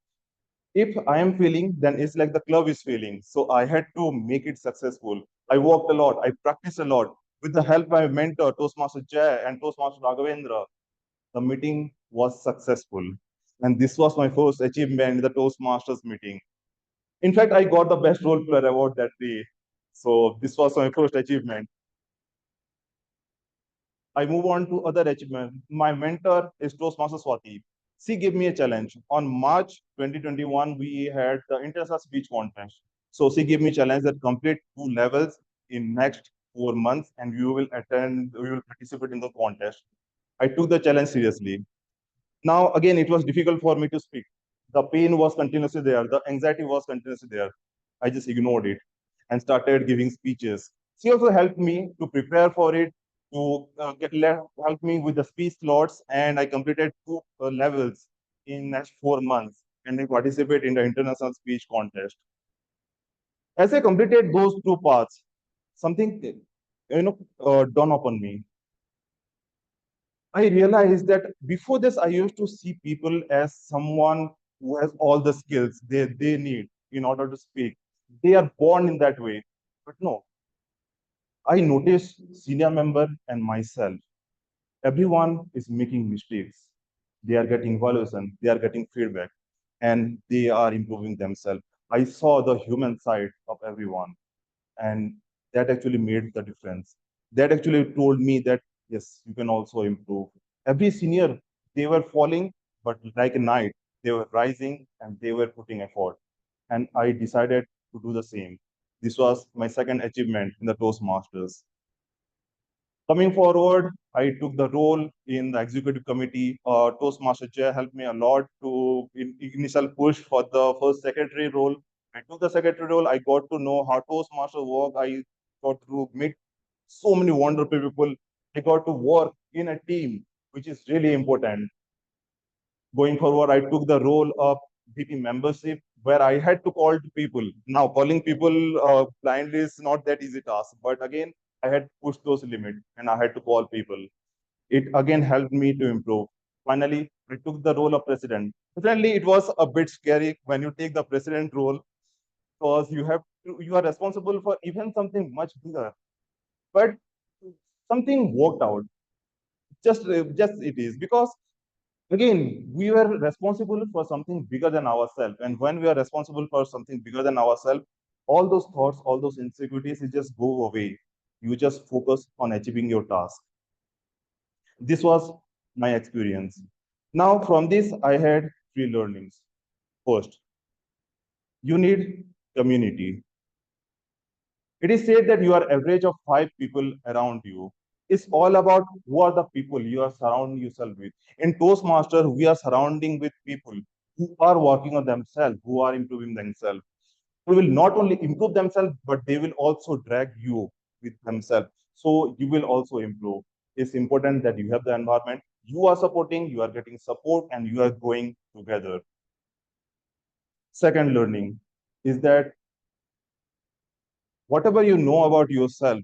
If I am failing, then it's like the club is failing. So I had to make it successful. I worked a lot. I practiced a lot. With the help of my mentor, Toastmaster Jay and Toastmaster Raghavendra, the meeting was successful. And this was my first achievement in the Toastmasters meeting. In fact, I got the best role player award that day. So this was my first achievement. I move on to other achievements. My mentor is Toastmaster Swati. She gave me a challenge. On March 2021, we had the international speech contest. So she gave me a challenge that complete 2 levels in next 4 months, and we will participate in the contest. I took the challenge seriously. Now, again, it was difficult for me to speak. The pain was continuously there. The anxiety was continuously there. I just ignored it and started giving speeches. She also helped me to prepare for it, to help me with the speech slots, and I completed 2 levels in next 4 months, and I participated in the international speech contest. As I completed those 2 parts, something dawned upon me. I realized that before this, I used to see people as someone who has all the skills they need in order to speak. They are born in that way. But no, I noticed senior member and myself. Everyone is making mistakes. They are getting evaluation, they are getting feedback, and they are improving themselves. I saw the human side of everyone, and that actually made the difference. That actually told me that yes, you can also improve. Every senior, they were falling, but like a knight, they were rising and they were putting effort. And I decided to do the same. This was my second achievement in the Toastmasters. Coming forward, I took the role in the executive committee. Toastmaster Chair helped me a lot to initial push for the first secretary role. I took the secretary role. I got to know how Toastmaster work. I got to meet so many wonderful people. I got to work in a team, which is really important. Going forward, I took the role of VP membership, where I had to call to people. Now, calling people blindly is not that easy task. But again, I had pushed those limits and I had to call people. It again helped me to improve. Finally, I took the role of president. Definitely, it was a bit scary when you take the president role because you are responsible for even something much bigger. But something worked out. Just it is because again we were responsible for something bigger than ourselves, and when we are responsible for something bigger than ourselves, all those thoughts, all those insecurities, it just go away. You just focus on achieving your task. This was my experience. Now from this I had three learnings. First, you need community. It is said that you are average of five people around you. It's all about who are the people you are surrounding yourself with. In Toastmasters, we are surrounding with people who are working on themselves, who are improving themselves. Who will not only improve themselves, but they will also drag you with themselves. So you will also improve. It's important that you have the environment. You are supporting, you are getting support, and you are going together. Second learning is that whatever you know about yourself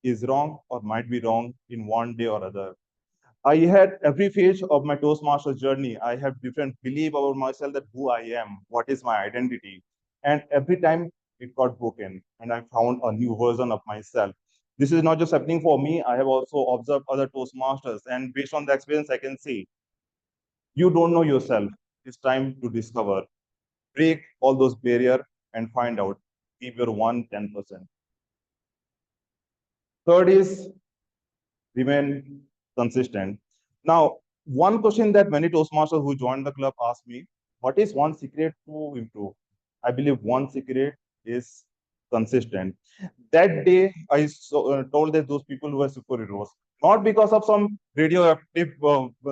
is wrong or might be wrong in one day or other. I had every phase of my Toastmaster journey. I have different belief about myself that who I am, what is my identity. And every time it got broken and I found a new version of myself. This is not just happening for me. I have also observed other Toastmasters. And based on the experience, I can say you don't know yourself. It's time to discover, break all those barriers and find out. Give your 110%. Third is remain consistent. Now, one question that many Toastmasters who joined the club asked me, what is one secret to improve? I believe one secret is consistent. That day, told that those people were superheroes, not because of some radioactive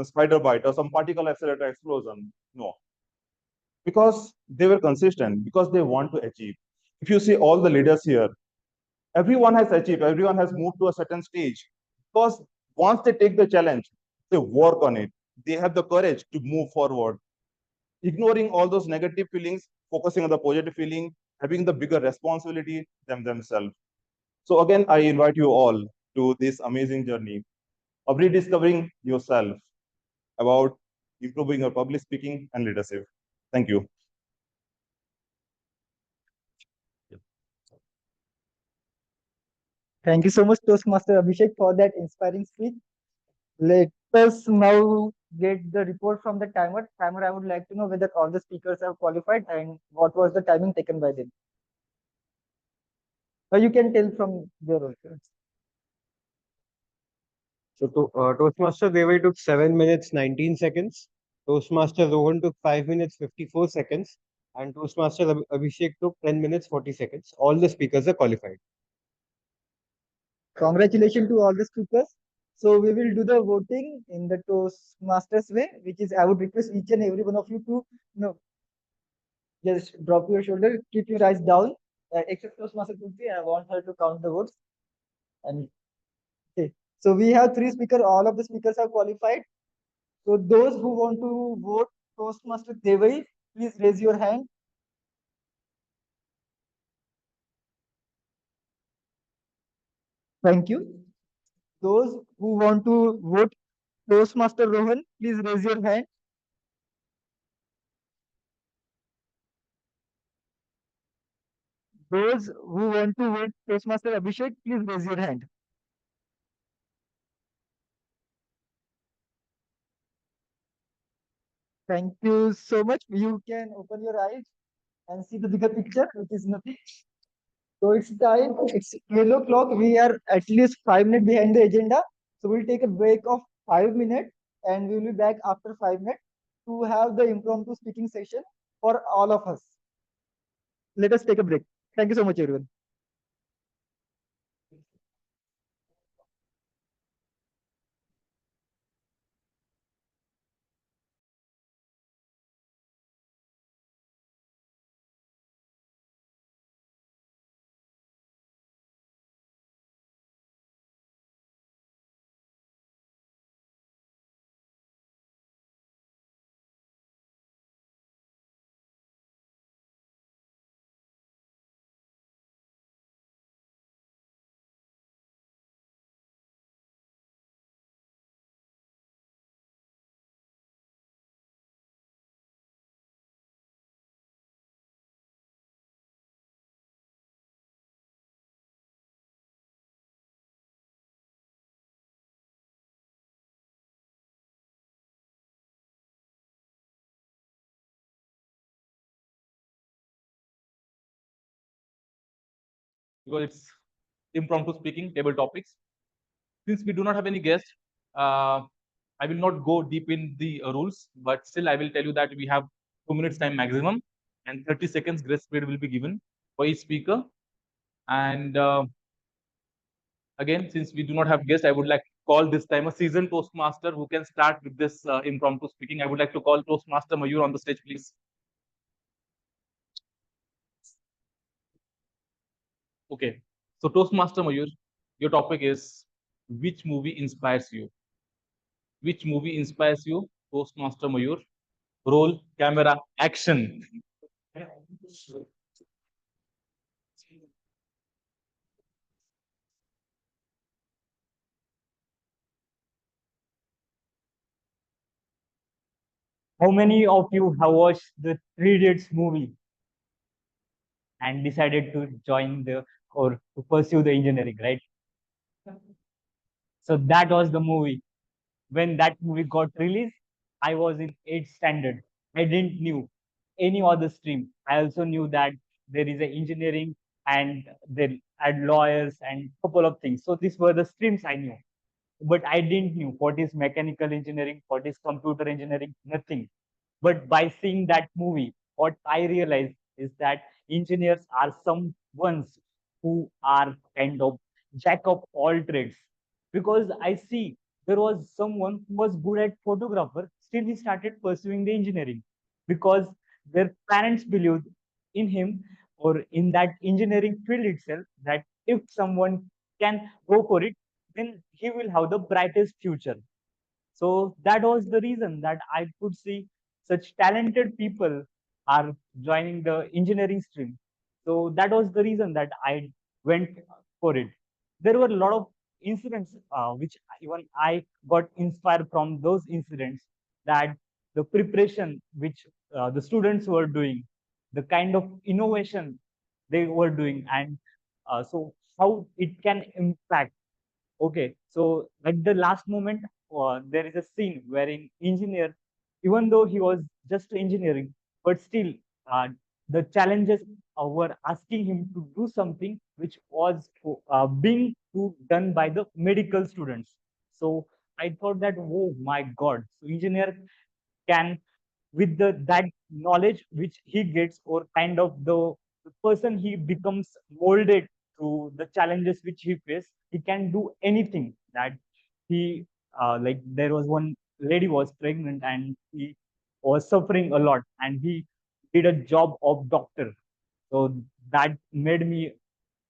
spider bite or some particle accelerator explosion. No, because they were consistent, because they want to achieve. If you see all the leaders here, everyone has achieved, everyone has moved to a certain stage because once they take the challenge, they work on it. They have the courage to move forward, ignoring all those negative feelings, focusing on the positive feeling, having the bigger responsibility than themselves. So again, I invite you all to this amazing journey of rediscovering yourself about improving your public speaking and leadership. Thank you. Thank you so much, Toastmaster Abhishek, for that inspiring speech. Let us now get the report from the timer. Timer, I would like to know whether all the speakers have qualified and what was the timing taken by them. Or you can tell from there also. So Toastmaster Devai took 7 minutes 19 seconds. Toastmaster Rohan took 5 minutes 54 seconds. And Toastmaster Abhishek took 10 minutes 40 seconds. All the speakers are qualified. Congratulations to all the speakers. So we will do the voting in the Toastmasters way, which is I would request each and every one of you to just drop your shoulder, keep your eyes down. Except Toastmaster Tulsi, I want her to count the votes. And okay, so we have three speakers. All of the speakers are qualified. So those who want to vote Toastmaster Devai, please raise your hand. Thank you. Those who want to vote Toastmaster Rohan, please raise your hand. Those who want to vote Toastmaster Abhishek, please raise your hand. Thank you so much. You can open your eyes and see the bigger picture, which is nothing. So it's time. It's 12 o'clock. We are at least 5 minutes behind the agenda. So we'll take a break of 5 minutes and we'll be back after 5 minutes to have the impromptu speaking session for all of us. Let us take a break. Thank you so much, everyone. because it's impromptu speaking, table topics. Since we do not have any guest, I will not go deep in the rules, but still I will tell you that we have 2 minutes time maximum and 30 seconds grace period will be given for each speaker. And again, since we do not have guests, I would like to call this time a seasoned Toastmaster who can start with this impromptu speaking. I would like to call Toastmaster Mayur on the stage, please. Okay. So Toastmaster Mayur, your topic is which movie inspires you? Which movie inspires you? Toastmaster Mayur. Roll, camera, action. How many of you have watched the Three Idiots movie and decided to join the or to pursue the engineering, right? So that was the movie. When that movie got released, I was in 8th standard. I didn't knew any other stream. I also knew that there is a engineering and there are lawyers and couple of things. So these were the streams I knew. But I didn't knew what is mechanical engineering, what is computer engineering, nothing. But by seeing that movie, what I realized is that engineers are some ones who are kind of jack of all trades. Because I see there was someone who was good at photographer, still he started pursuing the engineering because their parents believed in him or in that engineering field itself that if someone can go for it, then he will have the brightest future. So that was the reason that I could see such talented people are joining the engineering stream. So that was the reason that I went for it. There were a lot of incidents which even I got inspired from those incidents, that the preparation which the students were doing, the kind of innovation they were doing, and so how it can impact. Okay, so at the last moment, there is a scene wherein engineer, even though he was just engineering, but still the challenges were asking him to do something which was being done by the medical students. So I thought that, oh my God, so engineer can, with that knowledge which he gets, or kind of the person he becomes molded through the challenges which he faced, he can do anything. That he like there was one lady was pregnant and he was suffering a lot, and he did a job of doctor. So that made me,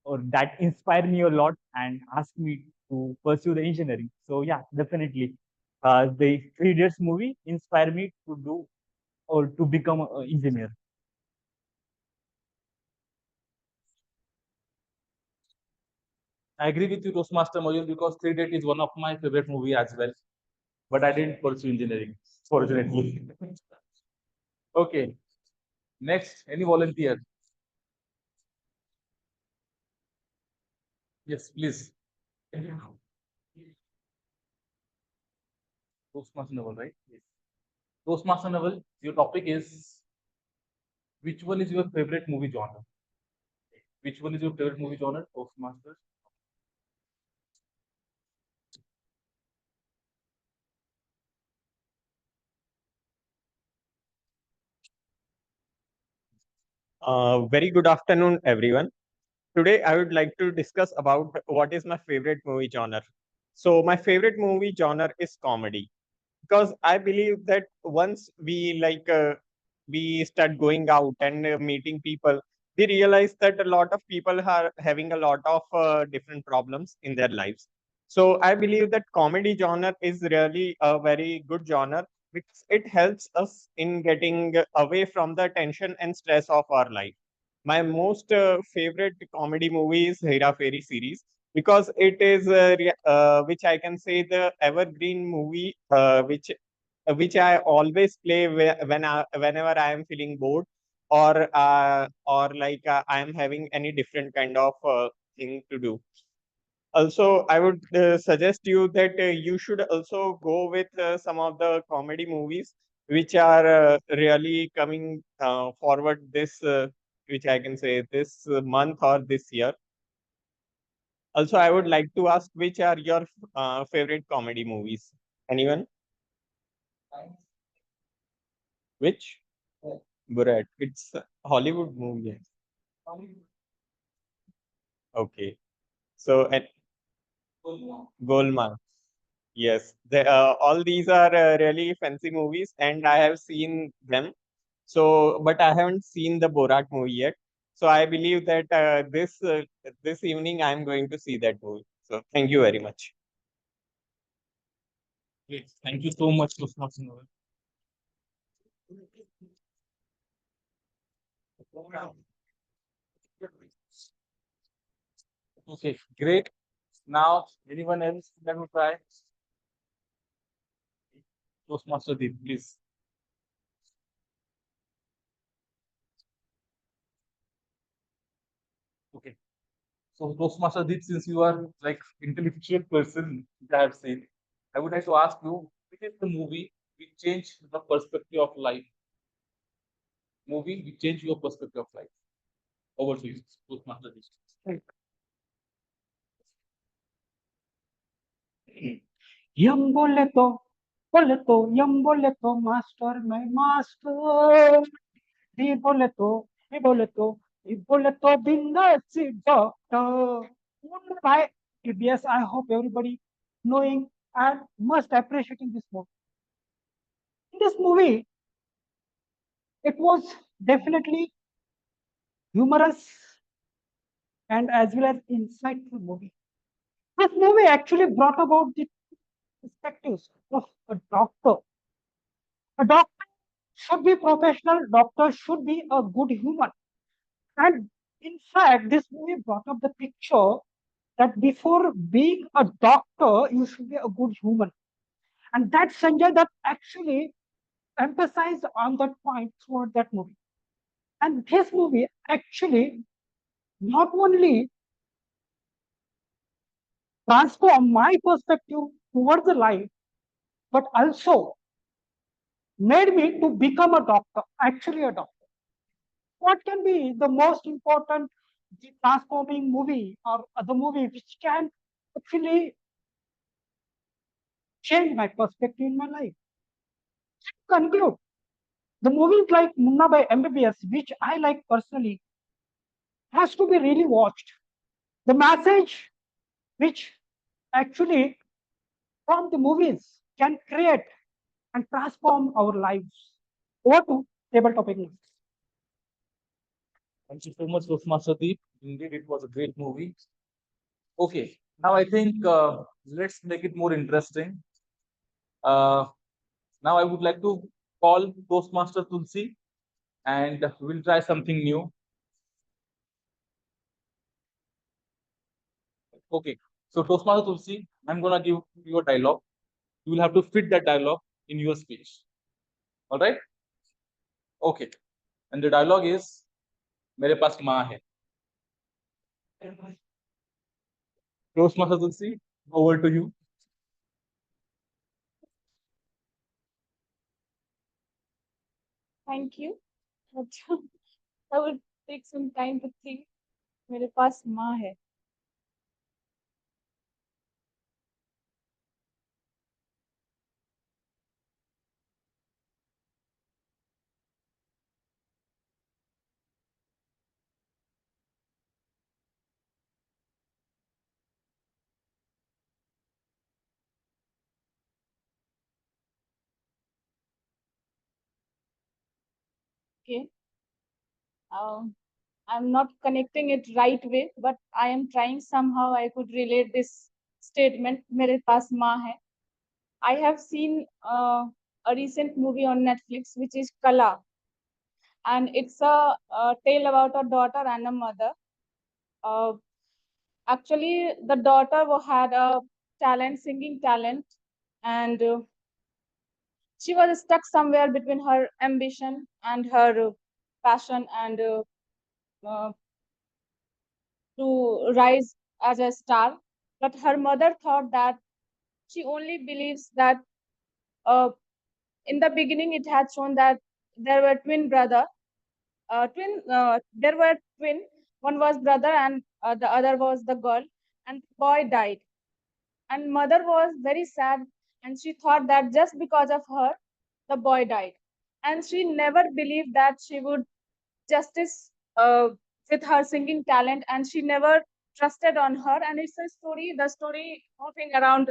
or that inspired me a lot and asked me to pursue the engineering. So yeah, definitely the Three Idiots movie inspired me to do or to become an engineer. I agree with you, Toastmaster Mayur, because Three Idiots is one of my favorite movie as well. But I didn't pursue engineering, fortunately. Okay. Next, any volunteer? Yes, please. Toastmaster Naval, right? Yes. Toastmaster Naval, your topic is which one is your favorite movie genre? Which one is your favorite movie genre, Toastmasters? Very good afternoon, everyone. Today, I would like to discuss about what is my favorite movie genre. So, my favorite movie genre is comedy, because I believe that once we start going out and meeting people, we realize that a lot of people are having a lot of different problems in their lives. So I believe that comedy genre is really a very good genre because it helps us in getting away from the tension and stress of our life. My most favorite comedy movie is Hera Fairy series, because it is which I can say the evergreen movie which I always play whenever I am feeling bored, or I am having any different kind of thing to do. Also, I would suggest you that you should also go with some of the comedy movies which are really coming forward this, which I can say this month or this year. Also, I would like to ask which are your favorite comedy movies? Anyone? Which? Borat. It's a Hollywood movie. Okay. So, and Golmaal. Yes, all these are really fancy movies, and I have seen them. So, but I haven't seen the Borat movie yet. So, I believe that this evening I am going to see that movie. So, thank you very much. Great. Thank you so much, Toastmasters. Okay, great. Now, anyone else that will try? Toastmaster Deep, please. Okay. So, Toastmaster Deep, since you are like intellectual person that I have seen, I would like to ask you, which is the movie which changed the perspective of life? Movie which changed your perspective of life? Over to you, Toastmaster Deep. यम बोले तो यम बोले तो master मैं master ये बोले तो ये बोले तो ये बोले तो बिंदास doctor by TBS. I hope everybody knowing and must appreciating this movie. In this movie, it was definitely humorous and as well as insightful movie. This movie actually brought about the perspectives of a doctor. A doctor should be professional, doctor should be a good human. And in fact, this movie brought up the picture that before being a doctor, you should be a good human. And that Sanjay that actually emphasized on that point throughout that movie. And this movie actually not only transformed my perspective towards the life, but also made me to become a doctor, actually a doctor. What can be the most important the transforming movie or the movie which can actually change my perspective in my life? To conclude, the movies like Munna by MBBS, which I like personally, has to be really watched. The message which actually from the movies can create and transform our lives. Over to table topic news. Thank you so much, Toastmaster Deep. Indeed, it was a great movie. Okay, now I think let's make it more interesting. Now I would like to call Toastmaster Tulsi and we'll try something new. Okay, so Toastmaster Tulsi, I'm gonna give you a dialogue. You will have to fit that dialogue in your speech. All right? Okay. And the dialogue is, मेरे पास माँ है. Toastmaster Tulsi, over to you. Thank you. I would take some time to think. मेरे पास माँ है. Okay. I'm not connecting it right way, but I am trying somehow I could relate this statement, मेरे पास माँ है. I have seen a recent movie on Netflix, which is Kala. And it's a tale about a daughter and a mother. Actually, the daughter had a talent, singing talent, and she was stuck somewhere between her ambition and her passion and uh, to rise as a star. But her mother thought that she only believes that in the beginning it had shown that there were twin brother, there were twin. One was brother and the other was the girl. and the boy died. And mother was very sad, and she thought that just because of her, the boy died. And she never believed that she would justice with her singing talent, and she never trusted on her. And it's a story, the story moving around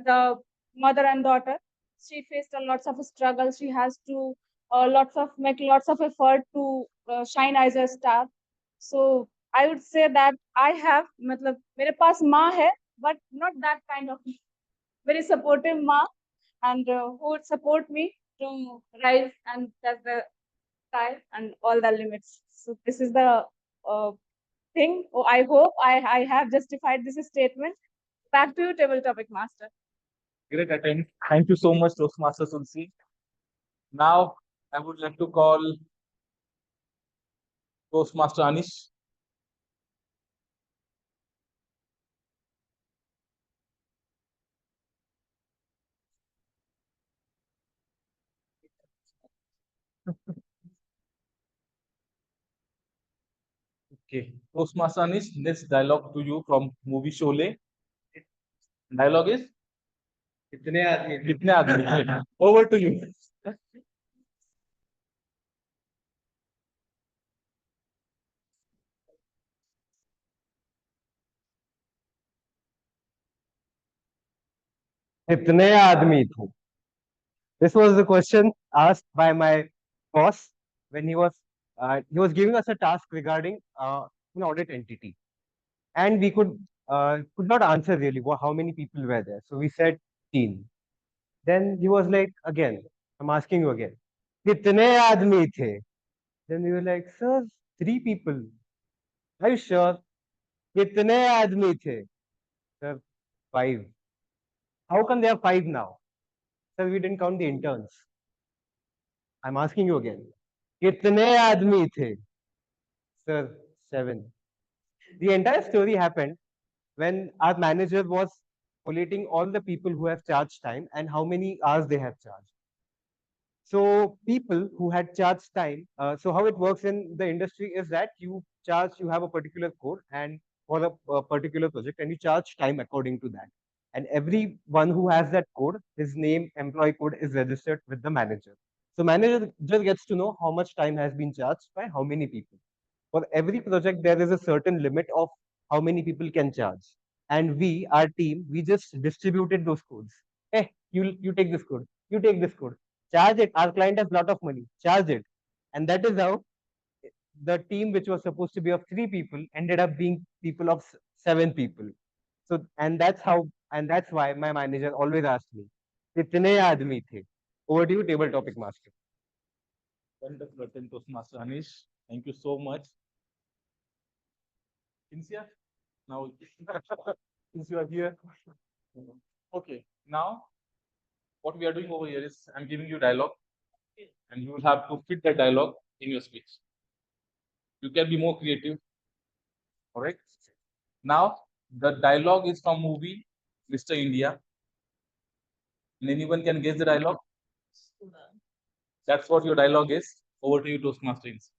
the mother and daughter. She faced a lots of struggle. She has to lots of make lots of effort to shine as a star. So I would say that I have मतलब मेरे पास माँ है, but not that kind of very supportive माँ, and who would support me to rise and touch the sky and all the limits. So this is the uh, thing. Oh, I hope I have justified this statement. Back to you, table topic master. Great attempt. Thank you so much, Toastmaster Tulsi. Now, I would like to call Toastmaster Anish. Okay, Toastmaster Anish, next dialogue to you from movie Sholay. Dialogue is कितने आदमी थे? कितने आदमी थे? Over to you. कितने आदमी थे? This was the question asked by my boss when he was giving us a task regarding an audit entity, and we could not answer really how many people were there. So we said 15. Then he was like, again, I'm asking you again, कितने आदमी थे? Then we were like, sir, 3 people. Are you sure? कितने आदमी थे? Sir, 5. How come there are 5 now? Sir, we didn't count the interns. I'm asking you again. कितने आदमी थे? Sir, 7. The entire story happened when our manager was collating all the people who have charged time and how many hours they have charged. So people who had charged time, so how it works in the industry is that you have a particular code and for a particular project, and you charge time according to that. And everyone who has that code, his name, employee code is registered with the manager. So manager just gets to know how much time has been charged by how many people. For every project, there is a certain limit of how many people can charge. And we, our team, we just distributed those codes. Hey, you take this code, you take this code, charge it. Our client has a lot of money, charge it. And that is how the team, which was supposed to be of 3 people, ended up being people of 7 people. So, and that's why my manager always asked me, कितने आदमी थे? Over to you, table topic master. Wonderful attempt, Toastmaster Anish. Thank you so much. Insia, now since you are here, okay. Now, what we are doing over here is I'm giving you dialogue, and you will have to fit that dialogue in your speech. You can be more creative. All right. Now, the dialogue is from movie Mr. India. And anyone can guess the dialogue? That's what your dialogue is. Over to you, Toastmaster Insia.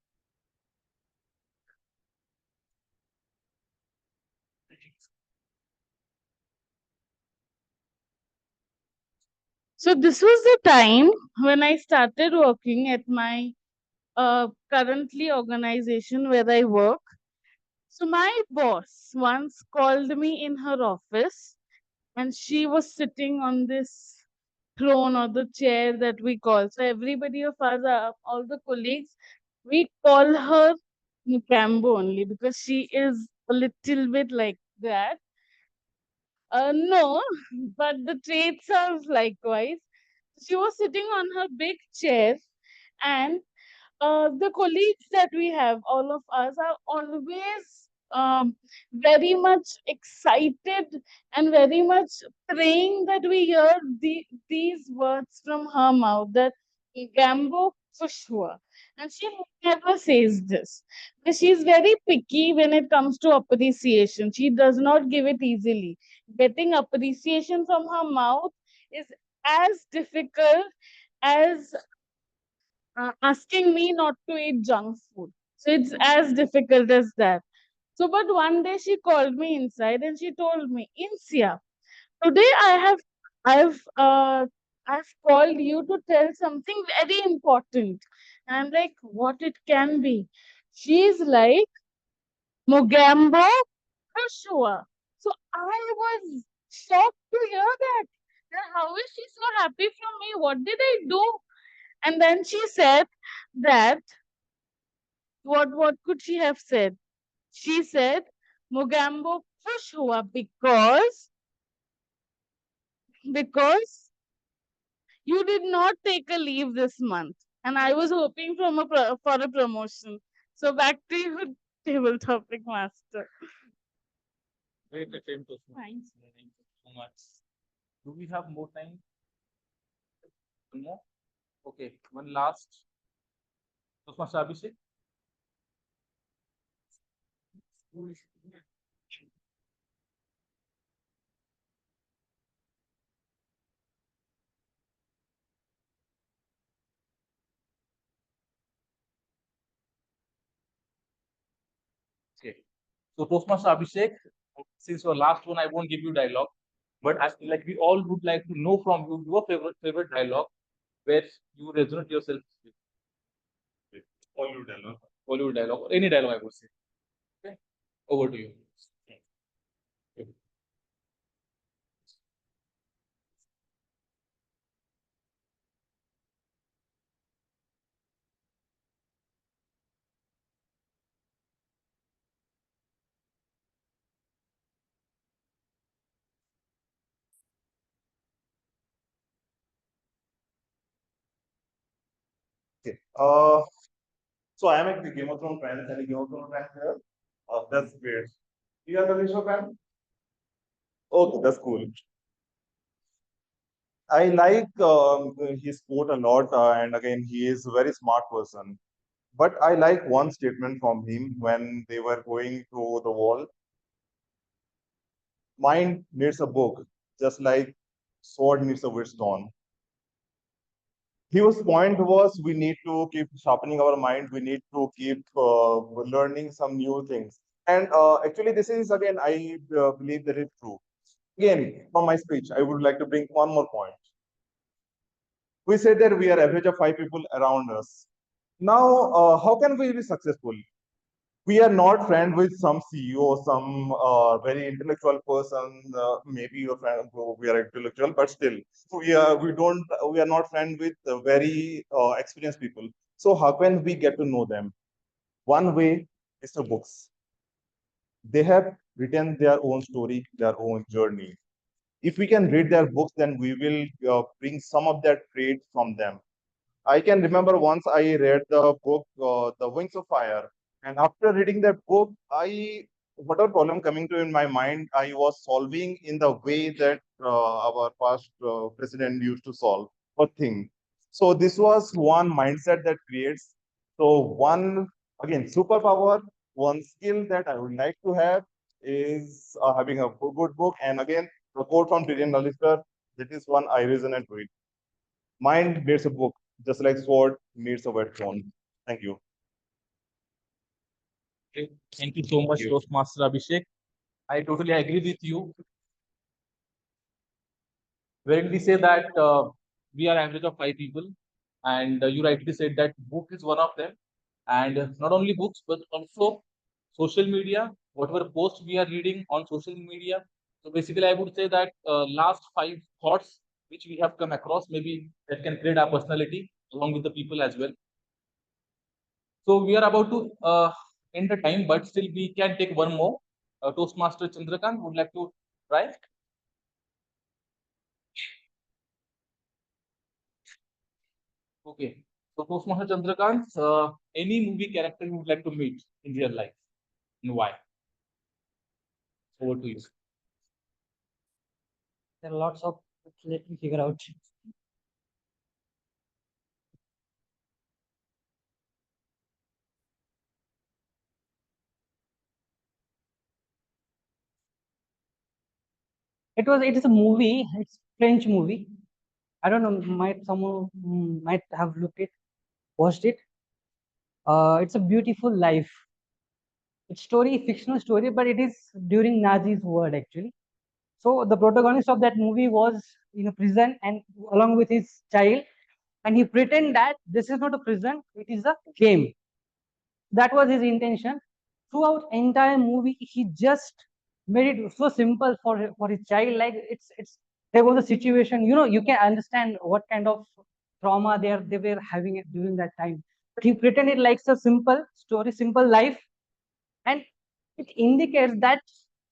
So this was the time when I started working at my currently organization where I work. So my boss once called me in her office, and she was sitting on this throne or the chair that we call. So everybody of us, all the colleagues, we call her Mukambo only because she is a little bit like that. No, but the trait sounds likewise. She was sitting on her big chair, and the colleagues that we have, all of us, are always very much excited and very much praying that we hear these words from her mouth, that Gambo Fushwa. And she never says this. But she's very picky when it comes to appreciation. She does not give it easily. Getting appreciation from her mouth is as difficult as asking me not to eat junk food. So it's as difficult as that. So, but one day she called me inside and she told me, Insia, today I've called you to tell something very important. And I'm like, what it can be? She's like, Mogambo Joshua. So I was shocked to hear that. That how is she so happy for me? What did I do? And then she said that what could she have said? She said, Mogambo Joshua because you did not take a leave this month. And I was hoping for a promotion. So back to you, table topic master. Great attempt, Toastmasters. Thanks. Thank you so much. Do we have more time? One more? Okay, one last. Toastmaster Abhisek. Okay. So Toastmaster Abhisek, since your last one, I won't give you dialogue, but I feel like we all would like to know from you your favorite dialogue where you resonate yourself with. Hollywood dialogue. Hollywood dialogue or any dialogue, I would say. Okay, over to you. Okay. Okay. So I am a Game of Thrones fan and a Game of Thrones fan here. That's great. You are the show fan? Okay, that's cool. I like his quote a lot, and again, he is a very smart person. But I like one statement from him when they were going to the wall. Mind needs a book, just like sword needs a wisdom. His point was we need to keep sharpening our mind. We need to keep learning some new things. And actually, this is again, I believe that it's true. Again, from my speech, I would like to bring one more point. We said that we are average of 5 people around us. Now, how can we be successful? We are not friend with some CEO, some very intellectual person. Maybe your friend, we are intellectual, but still, we are not friend with very experienced people. So how can we get to know them? One way is the books. They have written their own story, their own journey. If we can read their books, then we will bring some of that trait from them. I can remember once I read the book, The Wings of Fire. And after reading that book, whatever problem coming to in my mind, I was solving in the way that our past president used to solve a thing. So this was one mindset that creates. So one, again, superpower, one skill that I would like to have is having a good book. And again, the quote from Tyrion Lannister, that is one I resonate with. Mind needs a book, just like sword needs a whetstone. Thank you. Okay. Thank you so much, you. Toastmaster Abhishek. I totally agree with you. When we say that we are average of 5 people, and you rightly said that book is one of them, and not only books but also social media, whatever posts we are reading on social media. So basically, I would say that last 5 thoughts which we have come across, maybe that can create our personality along with the people as well. So we are about to end the time, but still we can take one more. Toastmaster Chandrakant would like to try. Okay. So Toastmaster Chandrakant, any movie character you would like to meet in real life and why? Over to you. There are lots of, let me figure out. It is a movie, it's French movie. I don't know, someone might have watched it. It's a beautiful life. It's story, fictional story, but it is during Nazi's world actually. So the protagonist of that movie was in a prison and along with his child, and he pretend that this is not a prison, it is a game. That was his intention. Throughout entire movie, he just made it so simple for his child. Like it's there was a situation, you can understand what kind of trauma they were having during that time. But he pretended like a simple story, simple life, and it indicates that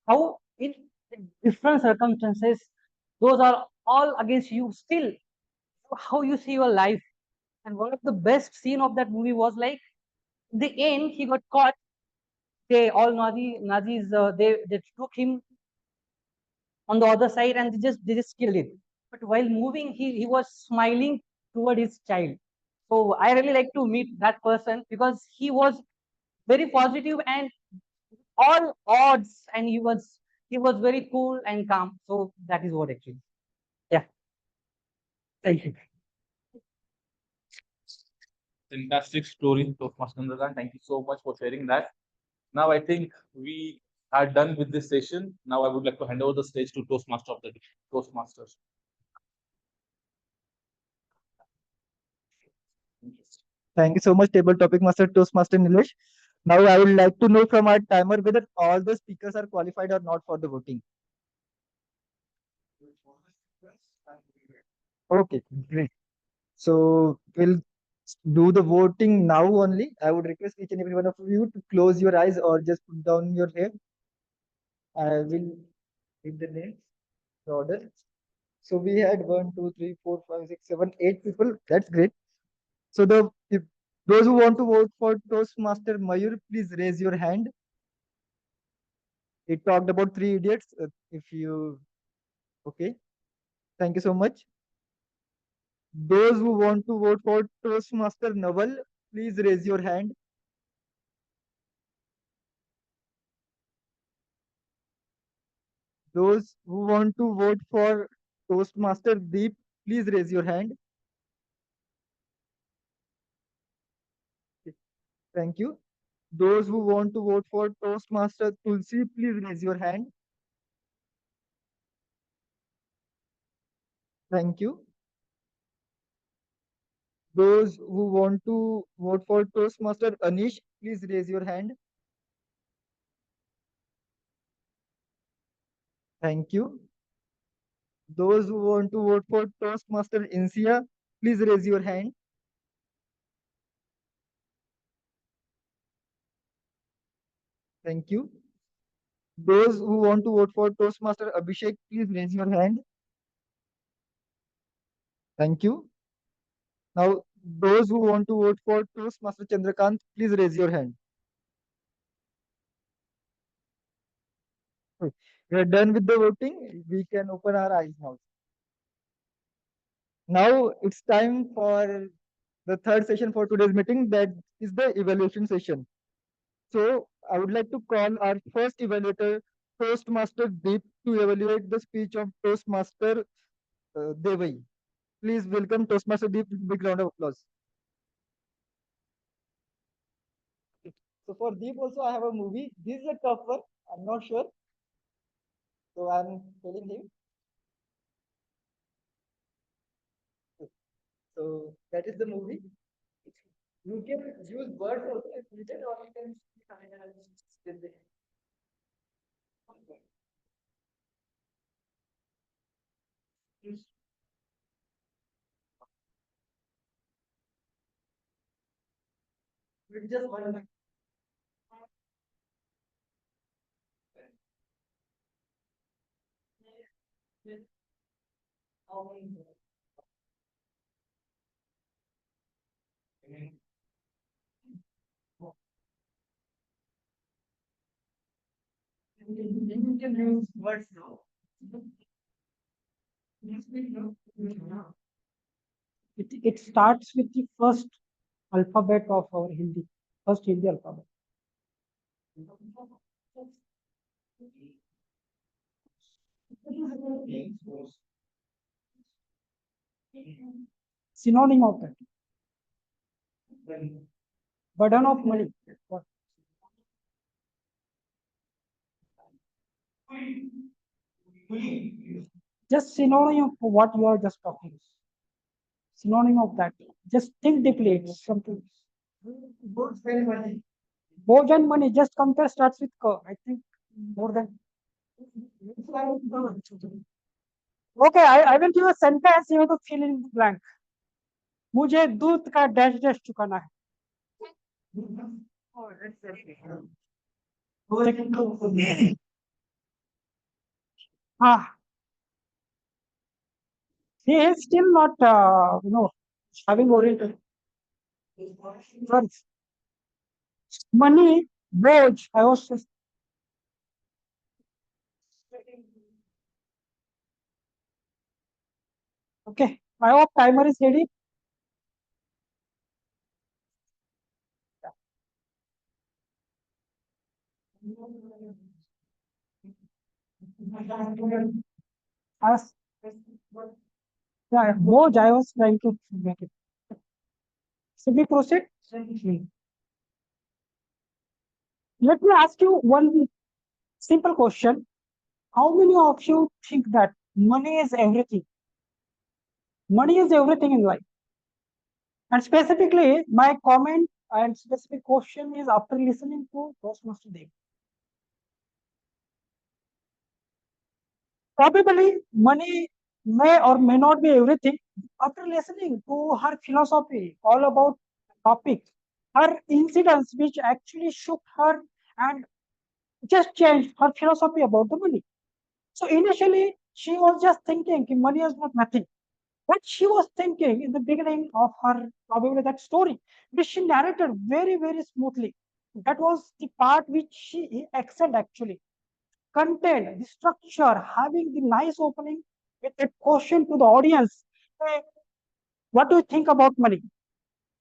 how in different circumstances those are all against you still how you see your life. And one of the best scene of that movie was like the end he got caught. They all Nazis they took him on the other side and they just killed him. But while moving, he was smiling toward his child. So I really like to meet that person because he was very positive and all odds, and he was very cool and calm. So that is what actually. Yeah. Thank you. Fantastic story, Toastmaster Chandrashekhar. Thank you so much for sharing that. Now I think we are done with this session. Now I would like to hand over the stage to Toastmaster of the day. Toastmasters. Thank you so much, Table Topic Master Toastmaster Nilesh. Now I would like to know from our timer whether all the speakers are qualified or not for the voting. Okay, great. So we'll do the voting now only. I would request each and every one of you to close your eyes or just put down your head. I will read the names, the order. So we had 1, 2, 3, 4, 5, 6, 7, 8 people. That's great. So if those who want to vote for Toastmaster Mayur, please raise your hand. It talked about Three Idiots. If you okay, thank you so much. Those who want to vote for Toastmaster Naval, please raise your hand. Those who want to vote for Toastmaster Deep, please raise your hand. Thank you. Those who want to vote for Toastmaster Tulsi, please raise your hand. Thank you. Those who want to vote for Toastmaster Anish, please raise your hand. Thank you. Those who want to vote for Toastmaster Insia, please raise your hand. Thank you. Those who want to vote for Toastmaster Abhishek, please raise your hand. Thank you. Now, those who want to vote for Toastmaster Chandrakant, please raise your hand. Okay. We are done with the voting. We can open our eyes now. Now it's time for the third session for today's meeting. That is the evaluation session. So I would like to call our first evaluator, Toastmaster Deep, to evaluate the speech of Toastmaster Devai. Please welcome Toastmaster Deep with a big round of applause. So for Deep also I have a movie. This is a tough one. I'm not sure. So I'm telling him. So that is the movie. You can use words also if needed, or you can with the with just one. You can use words now. It starts with the first alphabet of our Hindi, first Hindi alphabet. Synonym of that. Burden of money. What? Just synonym of what you are just talking. Synonym of that. Just think deeply. It's something. Bhojan money. Just compare starts with K. I think more than. Okay, I will give a sentence. You have to fill in the blank. मुझे दूध का dash dash चुकाना है. हाँ. He is still not, having oriented. Money, wage. I was just. Okay, I hope timer is ready. As, yeah, wage, I was trying to make it. So we proceed. Let me ask you one simple question. How many of you think that money is everything? Money is everything in life. And specifically, my comment and specific question is after listening to Toastmaster Dev. Probably money may or may not be everything. After listening to her philosophy all about topic, her incidents which actually shook her and just changed her philosophy about the money. So initially, she was just thinking money is not nothing. What she was thinking in the beginning of her probably that story, which she narrated very, very smoothly. That was the part which she excelled actually. Content, the structure, having the nice opening with a question to the audience. "Hey, what do you think about money?"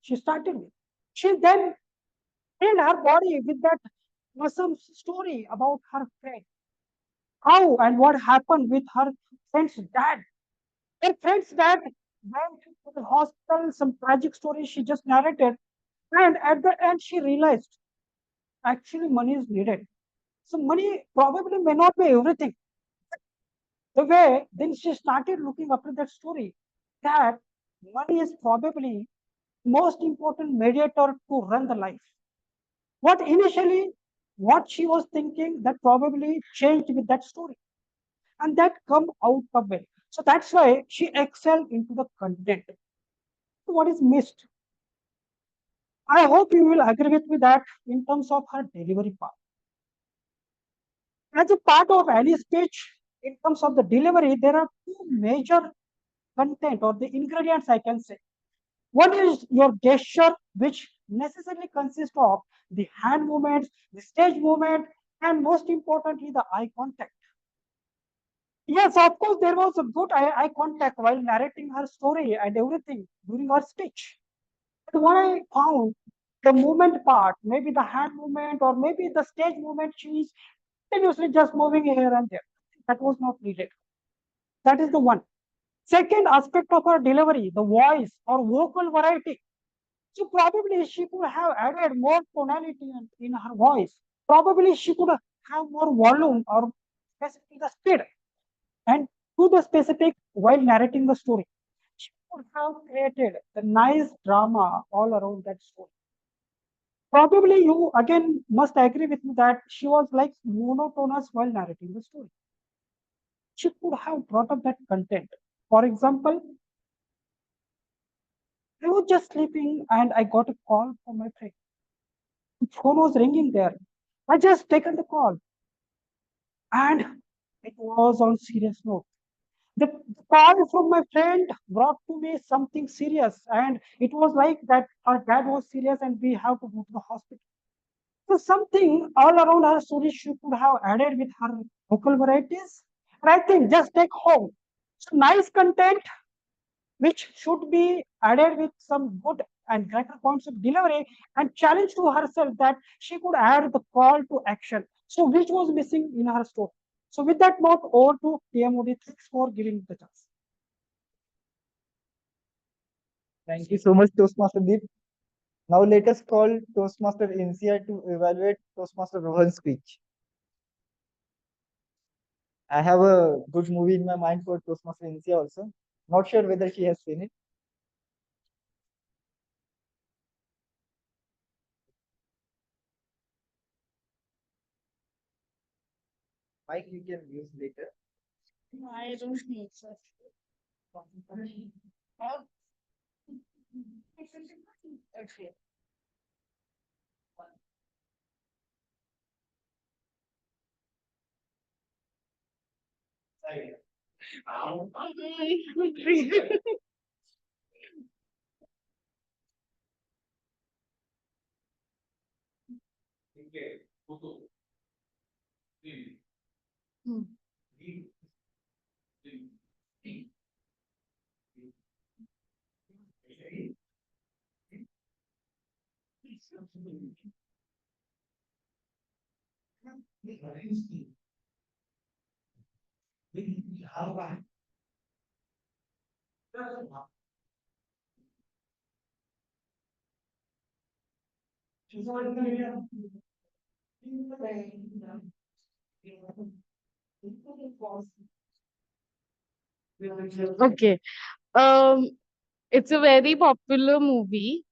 She started with. She then filled her body with that awesome story about her friend. How and what happened with her friend's dad. Her friend's dad went to the hospital, some tragic story she just narrated. And at the end, she realized actually money is needed. So money probably may not be everything. The way then she started looking after that story, that money is probably most important mediator to run the life. What initially, what she was thinking, that probably changed with that story, and that come out of it. So that's why she excelled into the content. So what is missed? I hope you will agree with me that in terms of her delivery part. As a part of any speech, in terms of the delivery, there are two major content or the ingredients I can say. One is your gesture, which necessarily consists of the hand movements, the stage movement, and most importantly, the eye contact. Yes, of course, there was a good eye contact while narrating her story and everything during her speech. But what I found, the movement part, maybe the hand movement or maybe the stage movement, she is continuously just moving here and there. That was not needed. That is the one. Second aspect of her delivery, the voice or vocal variety. So probably she could have added more tonality in her voice. Probably she could have more volume or specifically the speed and to the specific while narrating the story. She could have created the nice drama all around that story. Probably you again must agree with me that she was like monotonous while narrating the story. She could have brought up that content. For example, I was just sleeping and I got a call from my friend. The phone was ringing there. I just taken the call and it was on serious note. The call from my friend brought to me something serious and it was like that her dad was serious and we have to go to the hospital. So something all around her story she could have added with her vocal varieties. And I think just take home. So nice content which should be added with some good and greater points of delivery and challenge to herself that she could add the call to action. So which was missing in her story. So with that note, over to TMOD. Thanks for giving the chance. Thank you so much, Toastmaster Deep. Now let us call Toastmaster NCR to evaluate Toastmaster Rohan's speech. I have a good movie in my mind for Toastmaster Insia also. Not sure whether she has seen it. Mike, you can use later. I don't think so. Okay. Hmm. Okay. Um, it's a very popular movie.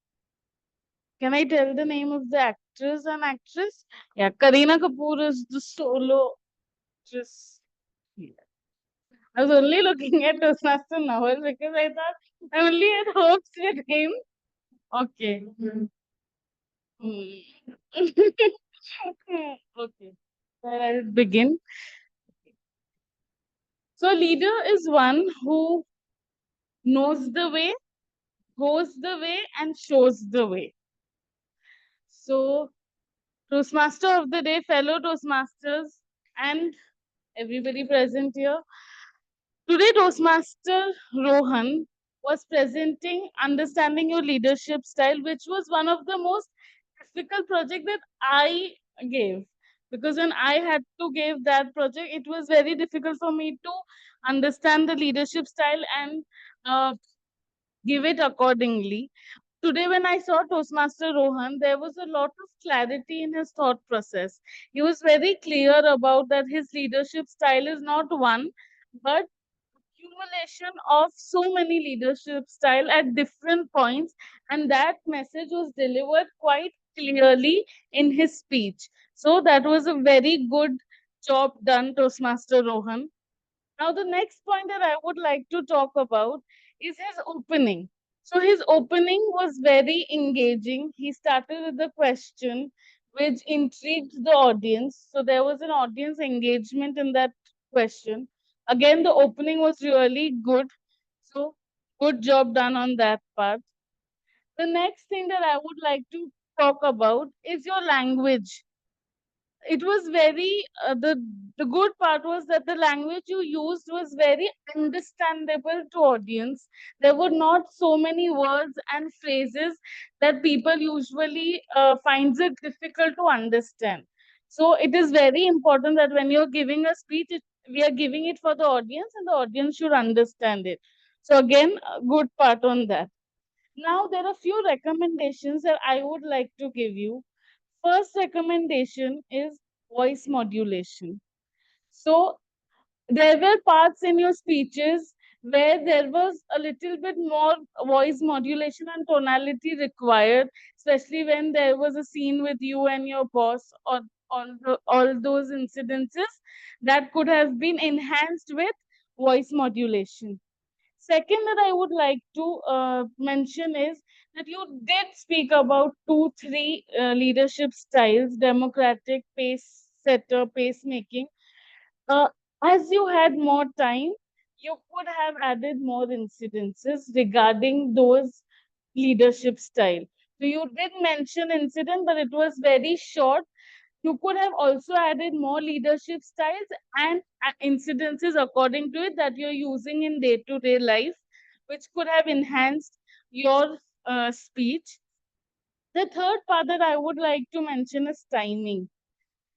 Can I tell the name of the actress and actress? Yeah, Kareena Kapoor is the solo actress. I was only looking at Toastmaster Novel because I thought I only had hopes with him. Okay. Hmm. Okay. Where I'll begin. So, leader is one who knows the way, goes the way, and shows the way. So, Toastmaster of the day, fellow Toastmasters, and everybody present here. Today, Toastmaster Rohan was presenting Understanding Your Leadership Style, which was one of the most difficult project that I gave. Because when I had to give that project, it was very difficult for me to understand the leadership style and uh, give it accordingly. Today, when I saw Toastmaster Rohan, there was a lot of clarity in his thought process. He was very clear about that his leadership style is not one, but accumulation of so many leadership style at different points, and that message was delivered quite clearly in his speech. So that was a very good job done, Toastmaster Rohan. Now, the next point that I would like to talk about is his opening. So, his opening was very engaging. He started with the question which intrigued the audience. So, there was an audience engagement in that question. Again, the opening was really good. So, good job done on that part. The next thing that I would like to talk about is your language. It was very the good part was that the language you used was very understandable to audience. There were not so many words and phrases that people usually finds it difficult to understand. So it is very important that when you're giving a speech, we are giving it for the audience and the audience should understand it. So again, a good part on that. Now there are few recommendations that I would like to give you. First recommendation is voice modulation. So there were parts in your speeches where there was a little bit more voice modulation and tonality required, especially when there was a scene with you and your boss, or all those incidences that could have been enhanced with voice modulation. Second, that I would like to mention is that you did speak about two, three leadership styles: democratic, pace setter, pace making. Uh, as you had more time, you could have added more incidences regarding those leadership style. So you did mention incident, but it was very short. You could have also added more leadership styles and incidences according to it that you're using in day-to-day life, which could have enhanced your speech. The third part that I would like to mention is timing.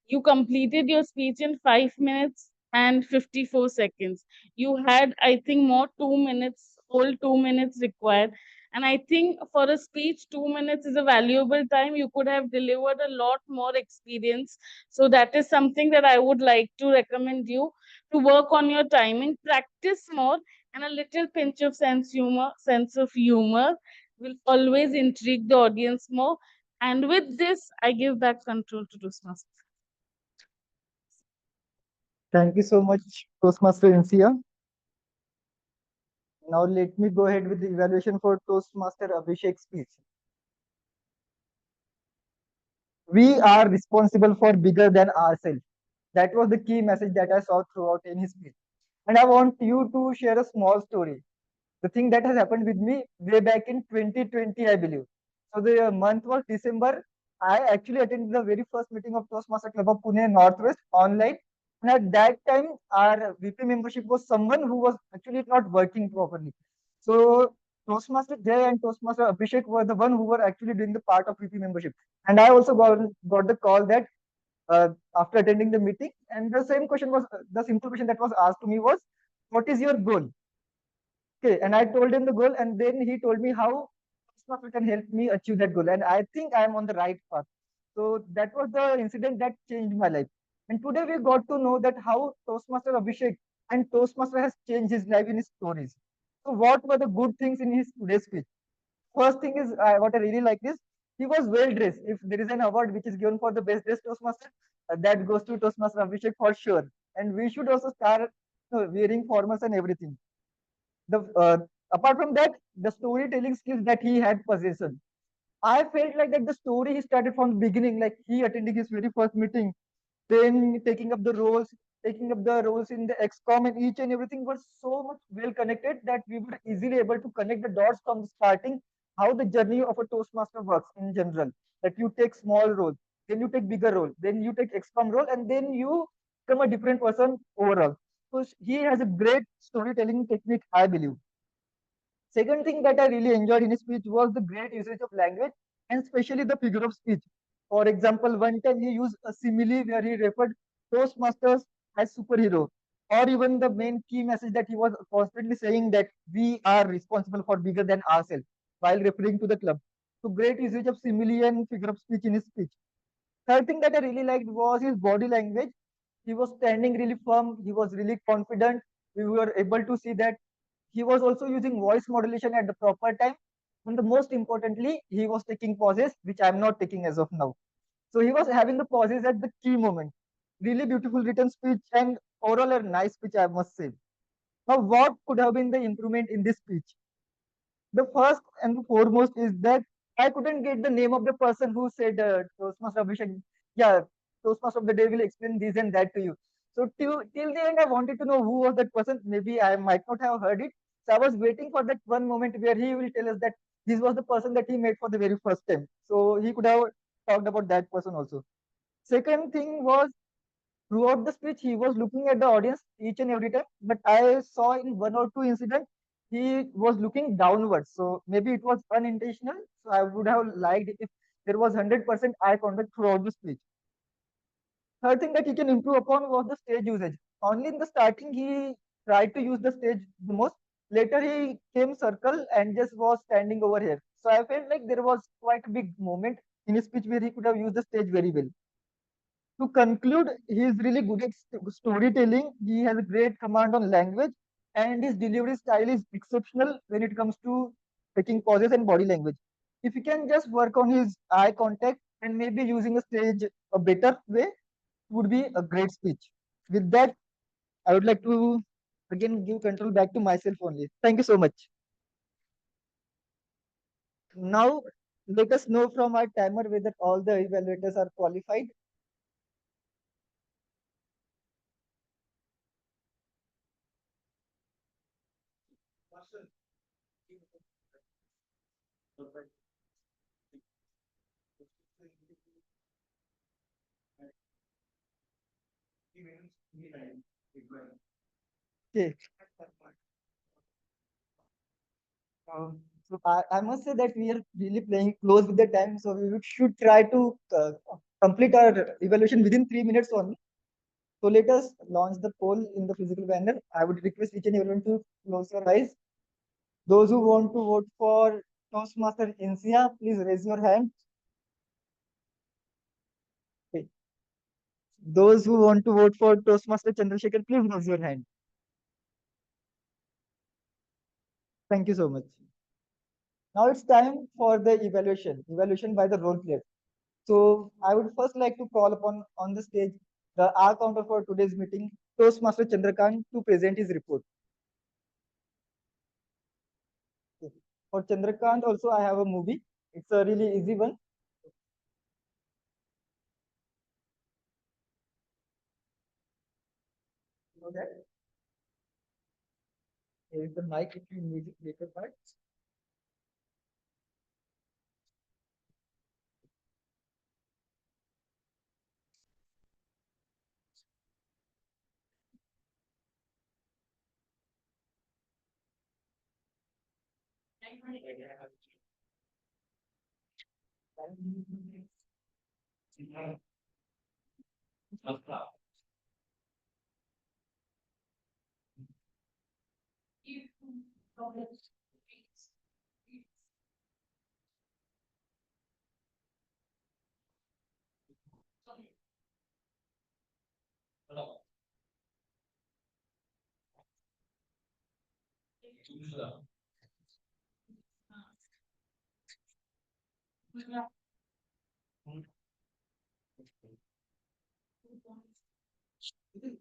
You completed your speech in 5 minutes and 54 seconds. You had, I think, more 2 minutes, whole 2 minutes required. And I think for a speech, 2 minutes is a valuable time. You could have delivered a lot more experience. So that is something that I would like to recommend you. to work on your timing, practice more, and a little pinch of sense of humor will always intrigue the audience more. And with this, I give back control to Toastmasters. Thank you so much, Toastmaster Insia. Now let me go ahead with the evaluation for Toastmaster Abhishek's speech. We are responsible for bigger than ourselves. That was the key message that I saw throughout in his speech. And I want you to share a small story. The thing that has happened with me way back in 2020, I believe. So the month was December. I actually attended the very first meeting of Toastmaster Club of Pune Northwest online. And at that time, our VP membership was someone who was actually not working properly. So Toastmaster Jay and Toastmaster Abhishek were the one who were actually doing the part of VP membership. And I also got the call that after attending the meeting, and the same question was the simple question that was asked to me was, "What is your goal?" Okay, and I told him the goal, and then he told me how Toastmaster can help me achieve that goal. And I think I am on the right path. So that was the incident that changed my life. And today we got to know that how Toastmaster Abhishek and Toastmaster has changed his life in his stories. So what were the good things in his today's speech? First thing is what I really like is he was well dressed. If there is an award which is given for the best dressed Toastmaster, that goes to Toastmaster Abhishek for sure. And we should also start wearing formals and everything. The apart from that, the storytelling skills that he had possessed. I felt like that the story he started from the beginning, like he attending his very first meeting, then taking up the roles in the XCOM, and each and everything was so much well connected that we were easily able to connect the dots from the starting, how the journey of a Toastmaster works in general. That you take small role, then you take bigger role, then you take XCOM role, and then you become a different person overall. So he has a great storytelling technique, I believe. Second thing that I really enjoyed in his speech was the great usage of language and especially the figure of speech. For example, one time he used a simile where he referred Toastmasters as superhero, or even the main key message that he was constantly saying that we are responsible for bigger than ourselves while referring to the club. So great usage of simile and figure of speech in his speech. Third thing that I really liked was his body language. He was standing really firm. He was really confident. We were able to see that he was also using voice modulation at the proper time. And the most importantly, he was taking pauses, which I'm not taking as of now. So he was having the pauses at the key moment. Really beautiful written speech and overall a nice speech, I must say. Now, what could have been the improvement in this speech? The first and the foremost is that I couldn't get the name of the person who said Toastmaster Abhishek. Yeah, Toastmaster of the day will explain this and that to you. So till the end, I wanted to know who was that person. Maybe I might not have heard it. So I was waiting for that one moment where he will tell us that this was the person that he met for the very first time. So he could have talked about that person also. Second thing was throughout the speech, he was looking at the audience each and every time, but I saw in one or two incidents, he was looking downwards. So maybe it was unintentional. So I would have liked if there was 100% eye contact throughout the speech. Third thing that he can improve upon was the stage usage. Only in the starting, he tried to use the stage the most. Later, he came circle and just was standing over here. So I felt like there was quite a big moment in his speech where he could have used the stage very well. To conclude, he is really good at storytelling. He has a great command on language, and his delivery style is exceptional when it comes to taking pauses and body language. If he can just work on his eye contact and maybe using a stage a better way, would be a great speech. With that, I would like to again give control back to myself only. Thank you so much. Now, let us know from our timer whether all the evaluators are qualified. Okay. So I must say that we are really playing close with the time, so should try to complete our evaluation within 3 minutes only. So let us launch the poll in the physical banner. I would request each and everyone to close your eyes. Those who want to vote for Toastmaster Insia, please raise your hand. Okay. Those who want to vote for Toastmaster Chandrasekhar, please raise your hand. Thank you so much. Now it's time for the evaluation by the role player. So I would first like to call upon on the stage the R counter for today's meeting, Toastmaster Chandrakant, to present his report. For Chandrakant, also I have a movie. It's a really easy one. Okay. Here is the mic if you need it later part.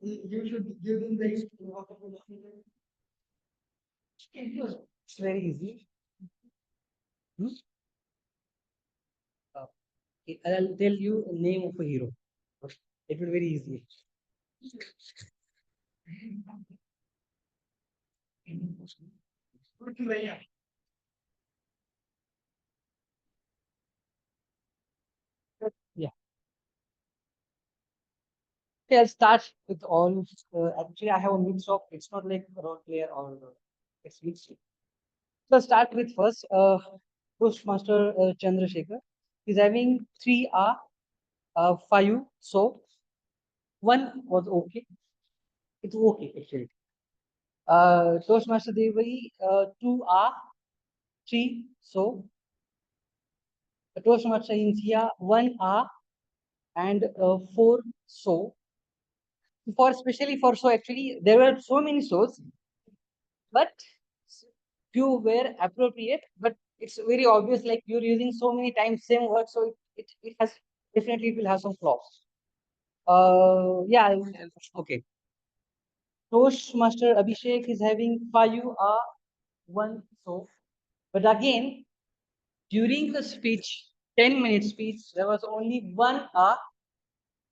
You should give them the It's very easy. I'll tell you a name of a hero. It will be very easy. Yeah. Okay, I'll start with all. Actually, I have a mix of. It's not like role player or it's mixed. So I'll start with first. Toastmaster Chandrashekhar. He's having 3R, 5. So one was okay. It's okay actually. Toastmaster Devai, 2R, 3. So Toastmaster India, 1R and 4. So for especially for so actually there were so many shows, but few were appropriate. But it's very obvious like you're using so many times same word, so it has definitely it will have some flaws. Yeah, okay. Toastmaster Abhisek is having 5R, 1. So, but again, during the speech, 10-minute speech, there was only 1R,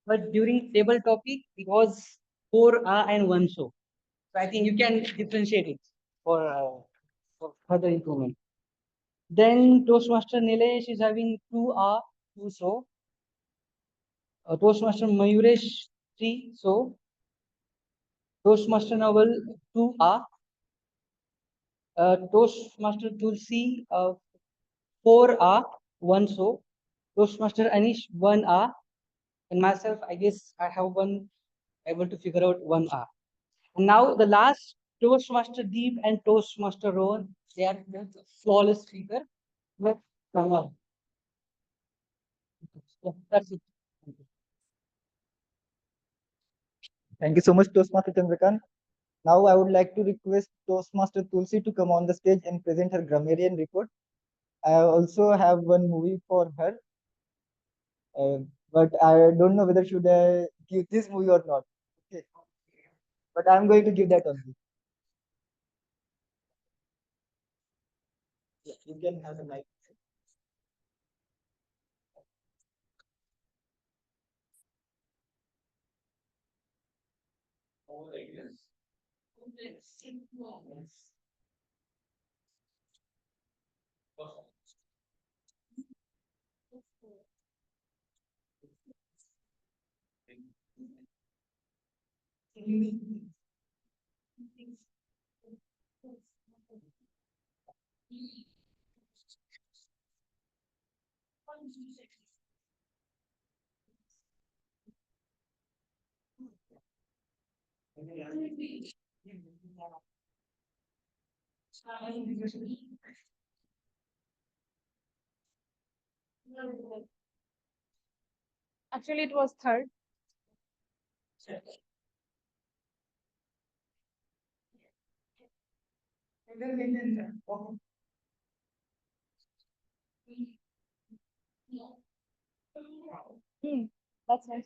but during table topic, it was 4R and 1 so. So I think you can differentiate it for further improvement. Then Toastmaster Nilesh is having 2R, 2 so. Toastmaster Mayuresh, 3 so. Toastmaster Novel, 2R. Toastmaster Tulsi, 4R, 1 so. Toastmaster Anish, 1R. And myself, I guess I have one able to figure out 1R. And now the last, Toastmaster Deep and Toastmaster Rohan, they are both flawless speaker. But yeah, that's it. Thank you so much, Toastmaster Chandrakant. Now I would like to request Toastmaster Tulsi to come on the stage and present her grammarian report. I also have one movie for her, uh, but I don't know whether should I give this movie or not. Okay, but I'm going to give that only. Yeah, you can have a mic. Actually, it was third. That's nice.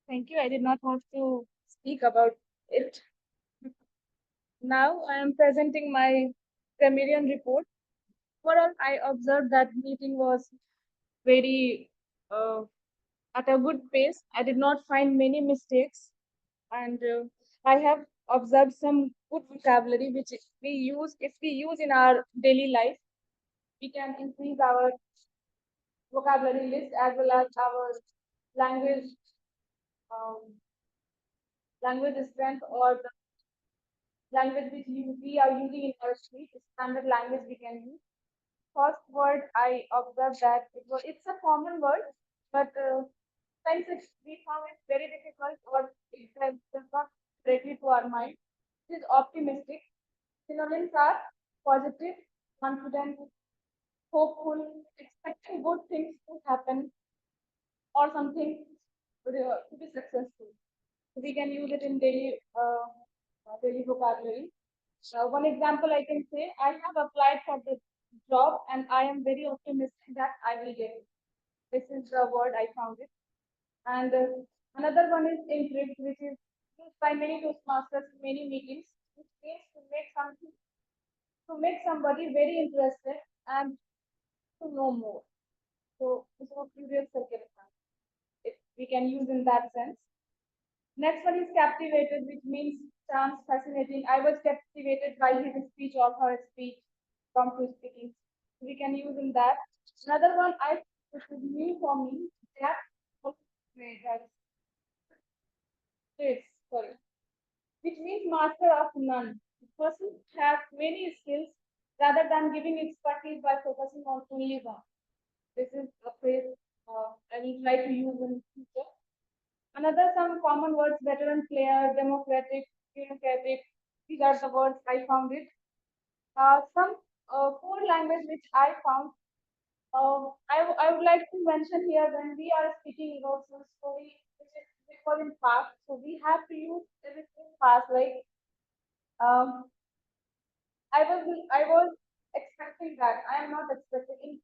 Thank you. I did not have to speak about it. Now I am presenting my Chameleon report. Overall, I observed that meeting was very at a good pace. I did not find many mistakes, and I have observed some good vocabulary which we use. If we use in our daily life, we can increase our vocabulary list as well as our language um, language strength or the language which we are using in our speech, standard language we can use. First word I observed that it's a common word, but sometimes we found it very difficult or it does not directly to our mind. It is optimistic. Synonyms are positive, confident, hopeful, expecting good things to happen or something to be successful. We can use it in daily vocabulary. One example I can say, I have applied for the job and I am very optimistic that I will get it. This is the word I found it. And another one is intrigued, which is used by many Toastmasters, many meetings, which means to make somebody very interested and to know more. So this is a curious circle. We can use in that sense. Next one is captivated, which means charms, fascinating. I was captivated by his speech or her speech from his speaking. We can use in that. Another one which is new for me, that sorry, which means master of none. The person has many skills rather than giving expertise by focusing on only one. This is a phrase I will try to use in future. Another some common words, veteran player, democratic, bureaucratic. These are the words I found it. Some core language which I found. I would like to mention here when we are speaking about some story which is we call in past. So we have to use everything past. Like um, I was expecting that. I am not expecting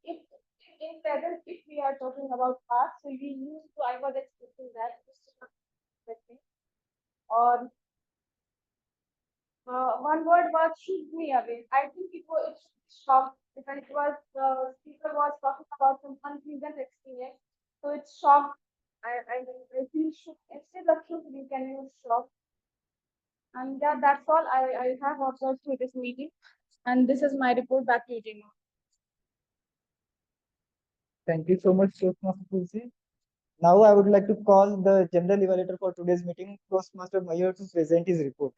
in present if we are talking about past. So we used to. I was expecting that. Expecting. Or one word was shoot me away. I think it shocked because it was the speaker was talking about some unpleasant experience. So it shocked. I feel shook. Instead of shook, we can use shock. And that's all I have observed through this meeting. And this is my report back to you, Jima. Thank you so much, Toastmaster Tulsi. Now I would like to call the general evaluator for today's meeting, Toastmaster Mayor, to present his report.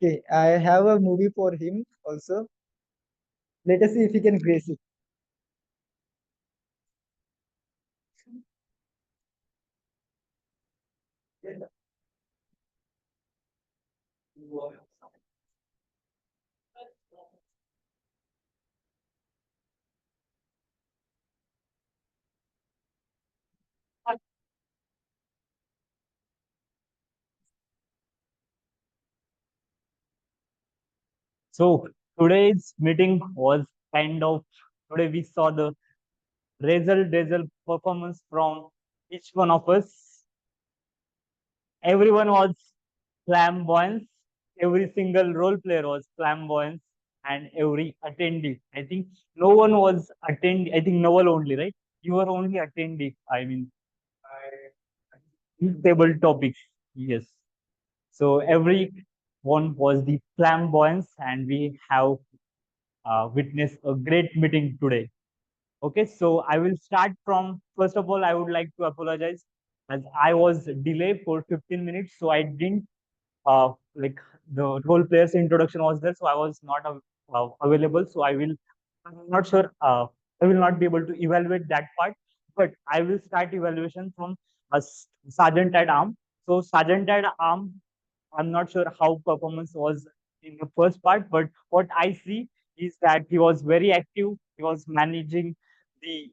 Okay, I have a movie for him also. Let us see if he can grace it. So today's meeting was kind of today we saw the result performance from each one of us. Everyone was flamboyant. Every single role player was flamboyant, and every attendee. I think no one was attendee. I think Noel only, right? You were only attendee. I mean, table topics. Yes. So everyone was the flamboyance, and we have witnessed a great meeting today. Okay, so I will start from first of all, I would like to apologize as I was delayed for 15 minutes, so I didn't like the role players introduction was there, so I was not available. So I'm not sure. I will not be able to evaluate that part, but I will start evaluation from a sergeant at arm. So sergeant at arm, I'm not sure how performance was in the first part, but what I see is that he was very active. He was managing the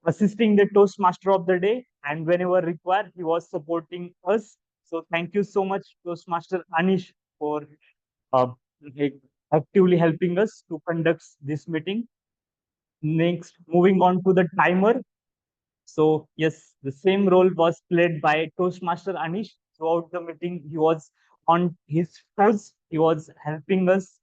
assisting the Toastmaster of the day, and whenever required, he was supporting us. So thank you so much, Toastmaster Anish, for uh, like, actively helping us to conduct this meeting. Next, moving on to the timer. So yes, the same role was played by Toastmaster Anish throughout the meeting. He was on his toes. He was helping us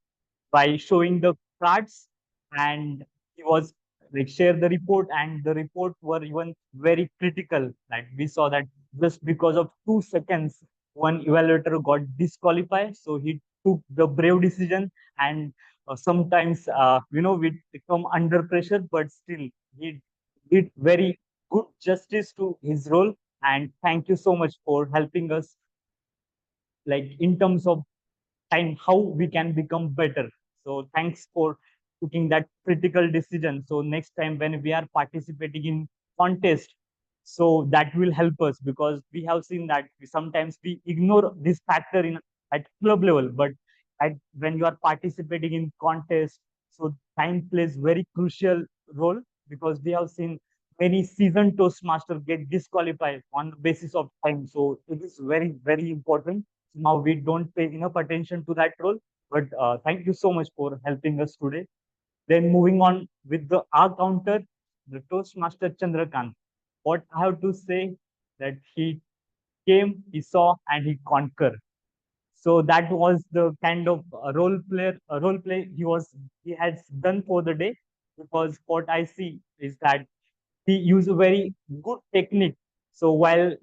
by showing the cards, and he was like share the report, and the report were even very critical. Like we saw that just because of 2 seconds, one evaluator got disqualified. So he took the brave decision, and sometimes we become under pressure, but still he did very good justice to his role. And thank you so much for helping us, like in terms of time, how we can become better. So thanks for taking that critical decision. So next time when we are participating in contest, so that will help us, because we have seen that sometimes we ignore this factor in at club level, but when you are participating in contest, so time plays very crucial role, because we have seen many seasoned Toastmasters get disqualified on the basis of time. So it is very, very important. Now we don't pay enough attention to that role, but thank you so much for helping us today. Then moving on with the R counter, the Toastmaster Chandrakant. What I have to say, that he came, he saw, and he conquered. So that was the kind of role play he has done for the day. Because what I see is that he used a very good technique. So while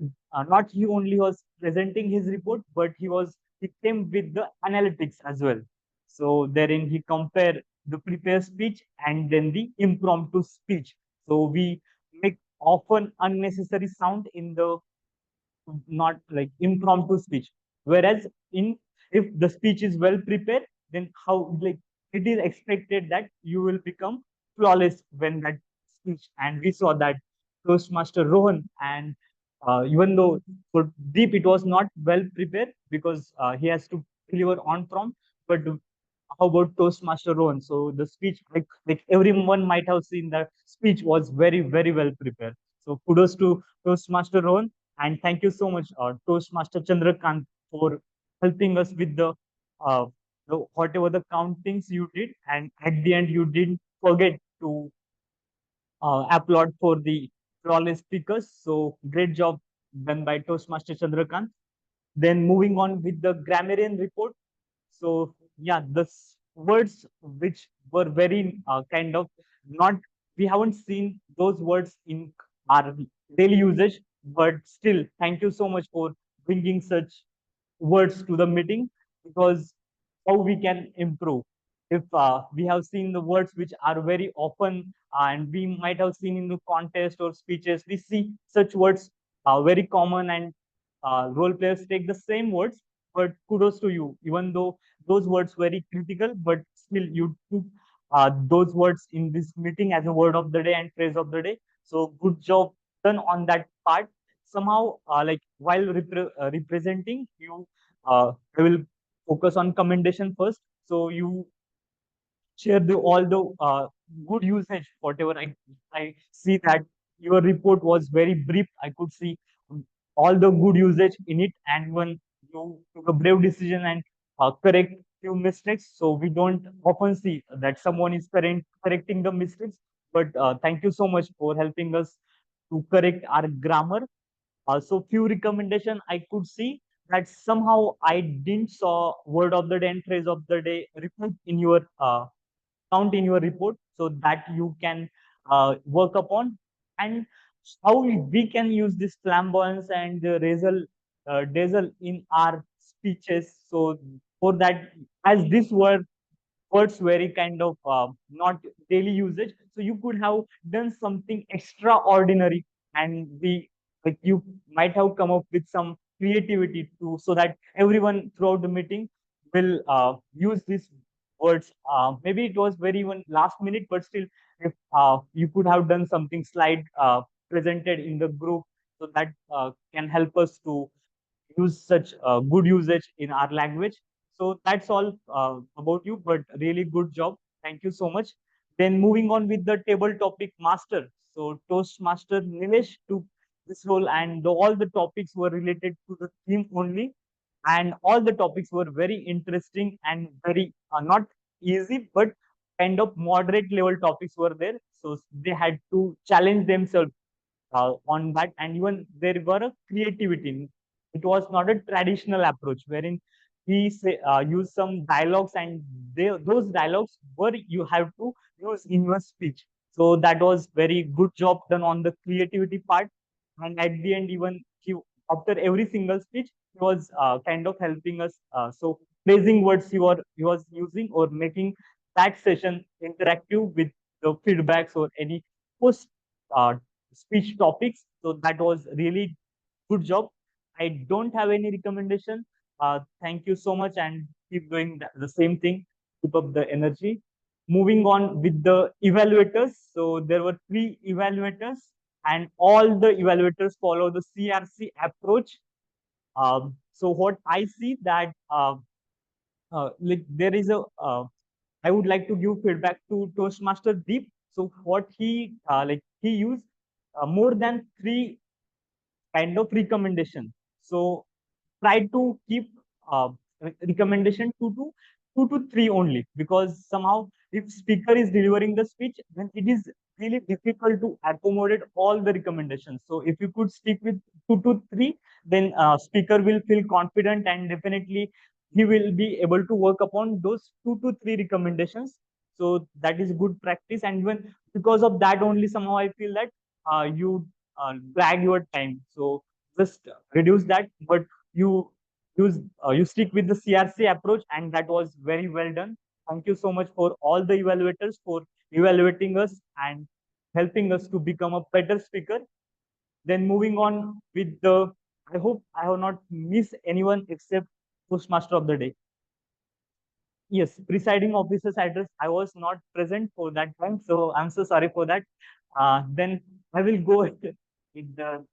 not he only was presenting his report, but he came with the analytics as well. So therein he compared the prepared speech and then the impromptu speech. So we make often unnecessary sound in the not like impromptu speech. Whereas in if the speech is well prepared, then how like it is expected that you will become flawless when that speech. And we saw that Toastmaster Rohan, and even though for Deep it was not well prepared, because he has to deliver on prompt, but how about Toastmaster Rohan? So the speech, like everyone might have seen, that speech was very, very well prepared. So kudos to Toastmaster Rohan, and thank you so much, Toastmaster Chandrakant, for helping us with uh, the whatever the countings you did, and at the end you didn't forget to applaud for the flawless speakers. So great job done by Toastmaster Chandrakant. Then moving on with the grammarian report. So yeah, words which were very kind of not, we haven't seen those words in our daily usage, but still, thank you so much for bringing such words to the meeting, because how we can improve. If we have seen the words which are very often, and we might have seen in the contest or speeches, we see such words very common, and role players take the same words. But kudos to you, even though those words very critical, but still you took those words in this meeting as a word of the day and phrase of the day. So good job done on that part. Somehow, like while representing you, I will focus on commendation first. So you share all the good usage, whatever I see that your report was very brief. I could see all the good usage in it, and when you took a brave decision and correct few mistakes. So we don't often see that someone is correcting the mistakes, but thank you so much for helping us to correct our grammar. So few recommendation I could see, that somehow I didn't saw word of the day and phrase of the day report in your count in your report, so that you can work upon. And how we can use this flamboyance and dazzle in our speeches. So for that, as this words very kind of not daily usage, so you could have done something extraordinary, and we like you might have come up with some creativity too, so that everyone throughout the meeting will use these words. Maybe it was very even last minute, but still, if you could have done something slide presented in the group, so that can help us to use such good usage in our language. So that's all about you, but really good job. Thank you so much. Then moving on with the table topic master. So Toastmaster Nilesh took this role, and all the topics were related to the theme only. And all the topics were very interesting and very not easy, but kind of moderate level topics were there. So they had to challenge themselves on that, and even there were a creativity. It was not a traditional approach wherein used some dialogues, and those dialogues were you have to use in your speech. So that was very good job done on the creativity part. And at the end, even after every single speech, he was kind of helping us. So praising words he was using, or making that session interactive with the feedbacks or any post uh, speech topics. So that was really good job. I don't have any recommendation. Thank you so much, and keep doing the same thing. Keep up the energy. Moving on with the evaluators. So there were 3 evaluators, and all the evaluators follow the CRC approach. So what I see that like there is a I would like to give feedback to Toastmaster Deep. So what he used more than 3 kind of recommendation. So try to keep recommendation two to three only, because somehow if speaker is delivering the speech, then it is really difficult to accommodate all the recommendations. So if you could stick with 2 to 3, then speaker will feel confident, and definitely he will be able to work upon those 2 to 3 recommendations. So that is good practice, and even because of that only somehow I feel that you drag your time. So just reduce that, but you you stick with the CRC approach, and that was very well done. Thank you so much for all the evaluators for evaluating us and helping us to become a better speaker. Then moving on with the, I hope I have not missed anyone except Postmaster of the Day. Yes, presiding officer's address. I was not present for that time, so I'm so sorry for that. Then I will go with the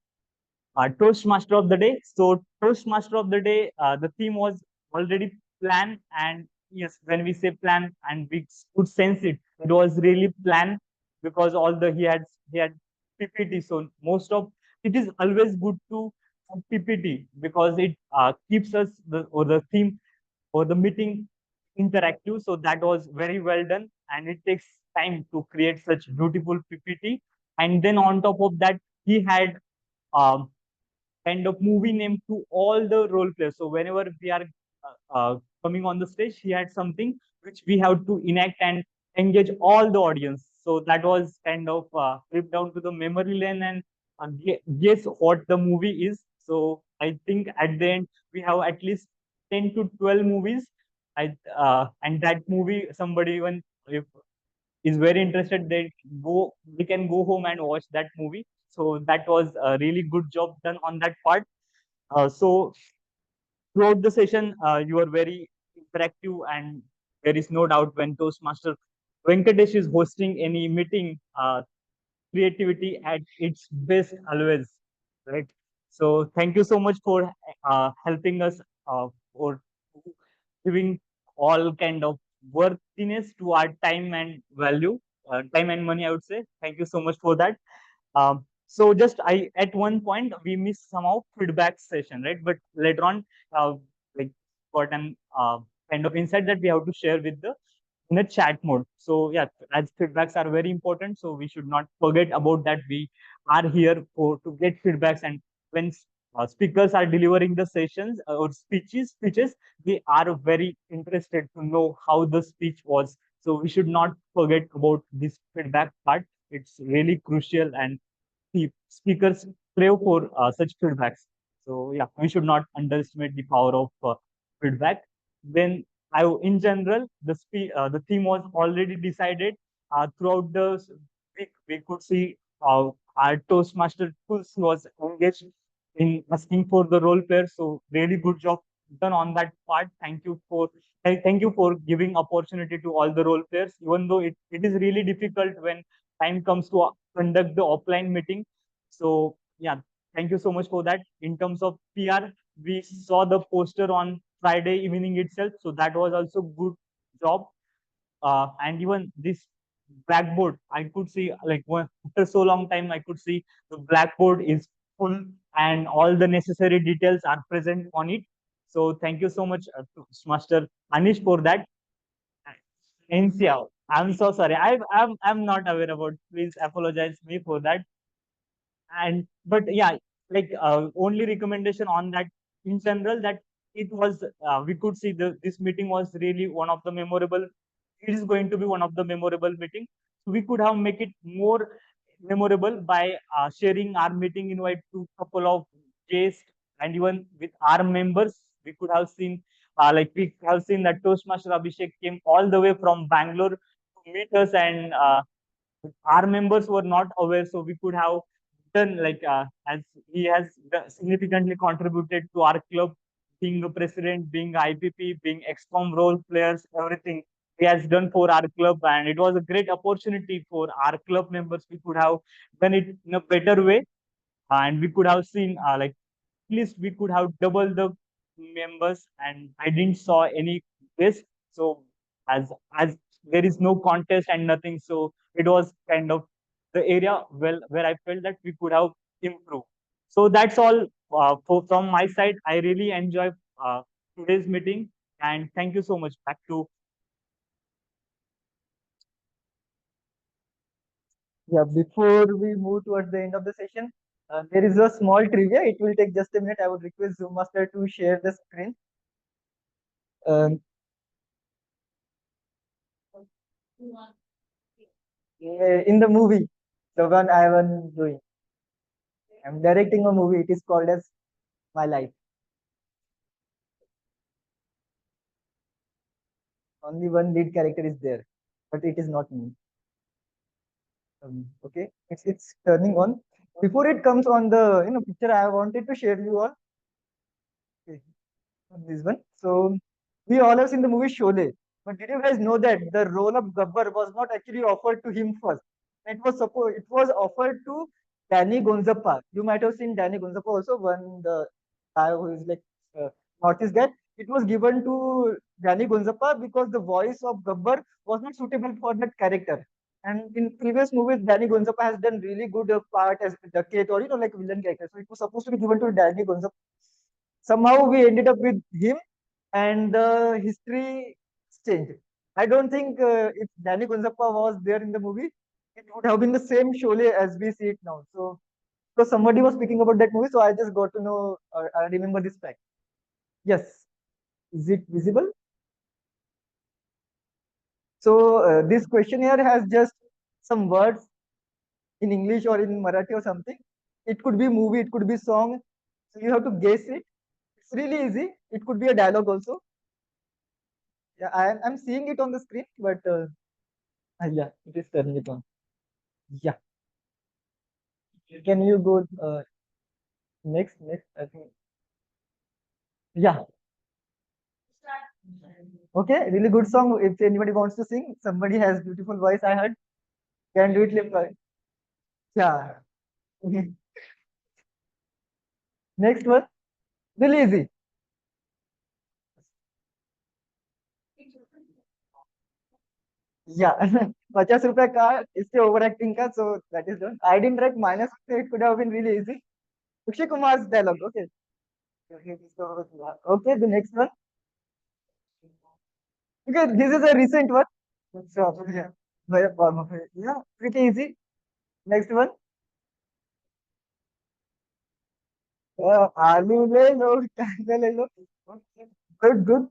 Toastmaster of the Day. So Toastmaster of the Day, the theme was already planned, and yes, when we say plan, and we could sense it, it was really planned, because all the he had PPT. So most of it is always good to have PPT, because it keeps us the theme or the meeting interactive. So that was very well done, and it takes time to create such beautiful PPT. And then on top of that, he had um, kind of movie name to all the role players. So whenever we are coming on the stage, he had something which we have to enact and engage all the audience. So that was kind of trip down to the memory lane, and guess what the movie is. So I think at the end we have at least 10 to 12 movies. And that movie, somebody even if is very interested, they can go home and watch that movie. So that was a really good job done on that part. So throughout the session, you are very interactive, and there is no doubt when Toastmaster Venkatesh is hosting any meeting, creativity at its best always, right? So thank you so much for helping us, for giving all kind of worthiness to our time and value, time and money, I would say. Thank you so much for that. So just at one point we missed somehow feedback session, right? But later on, like got an kind of insight that we have to share with the in a chat mode. So yeah, as feedbacks are very important, so we should not forget about that. We are here for to get feedbacks, and when speakers are delivering the sessions or speeches, they are very interested to know how the speech was. So we should not forget about this feedback part. It's really crucial, and speakers crave for such feedbacks. So yeah, we should not underestimate the power of feedback. Then in general, the theme was already decided. Throughout the week, we could see our Toastmaster tools was engaged in asking for the role players. So really good job done on that part. Thank you for giving opportunity to all the role players, even though it is really difficult when time comes to conduct the offline meeting. So yeah, thank you so much for that. In terms of PR, we saw the poster on Friday evening itself. So that was also good job. And even this blackboard, I could see like after so long time, I could see the blackboard is full and all the necessary details are present on it. So thank you so much to Master Anish for that. NCR, I'm so sorry. I'm not aware about. Please apologize me for that. And but yeah, like only recommendation on that in general, that it was we could see this meeting was really one of the memorable. It is going to be one of the memorable meeting. So we could have make it more memorable by sharing our meeting invite to couple of guests, and even with our members we could have seen like we have seen that Toastmaster Abhishek came all the way from Bangalore to meet us, and our members were not aware, so we could have done like as he has significantly contributed to our club, being a president, being IPP, being XCOM role players, everything he has done for our club, and it was a great opportunity for our club members. We could have done it in a better way, and we could have seen like at least we could have double the members, and I didn't saw any this. So as there is no contest and nothing, so it was kind of the area well where I felt that we could have improved. So that's all from my side. I really enjoy today's meeting, and thank you so much. Back to Yeah, before we move towards the end of the session, there is a small trivia. It will take just a minute. I would request Zoom Master to share the screen. Um, in the movie, the one I am doing, I'm directing a movie. It is called as My Life. Only one lead character is there, but it is not me. Okay, it's turning on. Before it comes on the picture, I wanted to share you all. Okay, on this one. So we all have seen the movie Sholay, but did you guys know that the role of Gabbar was not actually offered to him first? It was offered to Danny Gonzapa. You might have seen Danny Gonzapa also, one the guy who is like Northeast guy. It was given to Danny Gonzapa because the voice of Gabbar was not suitable for that character. And in previous movies, Danny Gonzapa has done really good part as Duckett or like villain character. So it was supposed to be given to Danny Gonzapa. Somehow we ended up with him, and the history changed. I don't think if Danny Gonzapa was there in the movie, it would have been the same Sholay as we see it now. So, because somebody was speaking about that movie, so I just got to know, I remember this fact. Yes, is it visible? So, this questionnaire has just some words in English or in Marathi or something. It could be movie, it could be song. So, you have to guess it. It's really easy. It could be a dialogue also. Yeah, I'm seeing it on the screen, but yeah, it is turning it on. Yeah. Can you go next? I think. Yeah. Okay, really good song. If anybody wants to sing, somebody has beautiful voice. I heard. Can do it lip. Yeah. Okay. Next one. Really easy. Yeah. 50 रुपए का इसके over acting का, so that is done. I didn't write minus. It could have been really easy. Akshay Kumar's dialogue. Okay. Okay, the next one. Okay, this is a recent one. So, yeah. Yeah, pretty easy. Next one. आलू ले लो, कांदा ले लो. Good, good.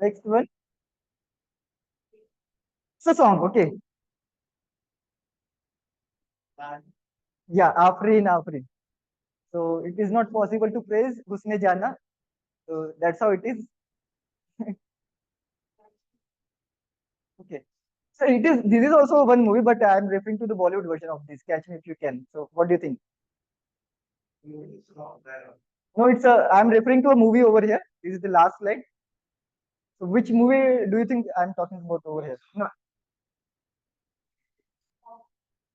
Next one. It's a song. Okay. Yeah, Afrin, Afrin. So it is not possible to praise Husne Jana. So that's how it is. Okay. So it is. This is also one movie, but I am referring to the Bollywood version of this. Catch Me If You Can. So what do you think? No, it's a. I'm referring to a movie over here. This is the last slide. So which movie do you think I'm talking about over here? No.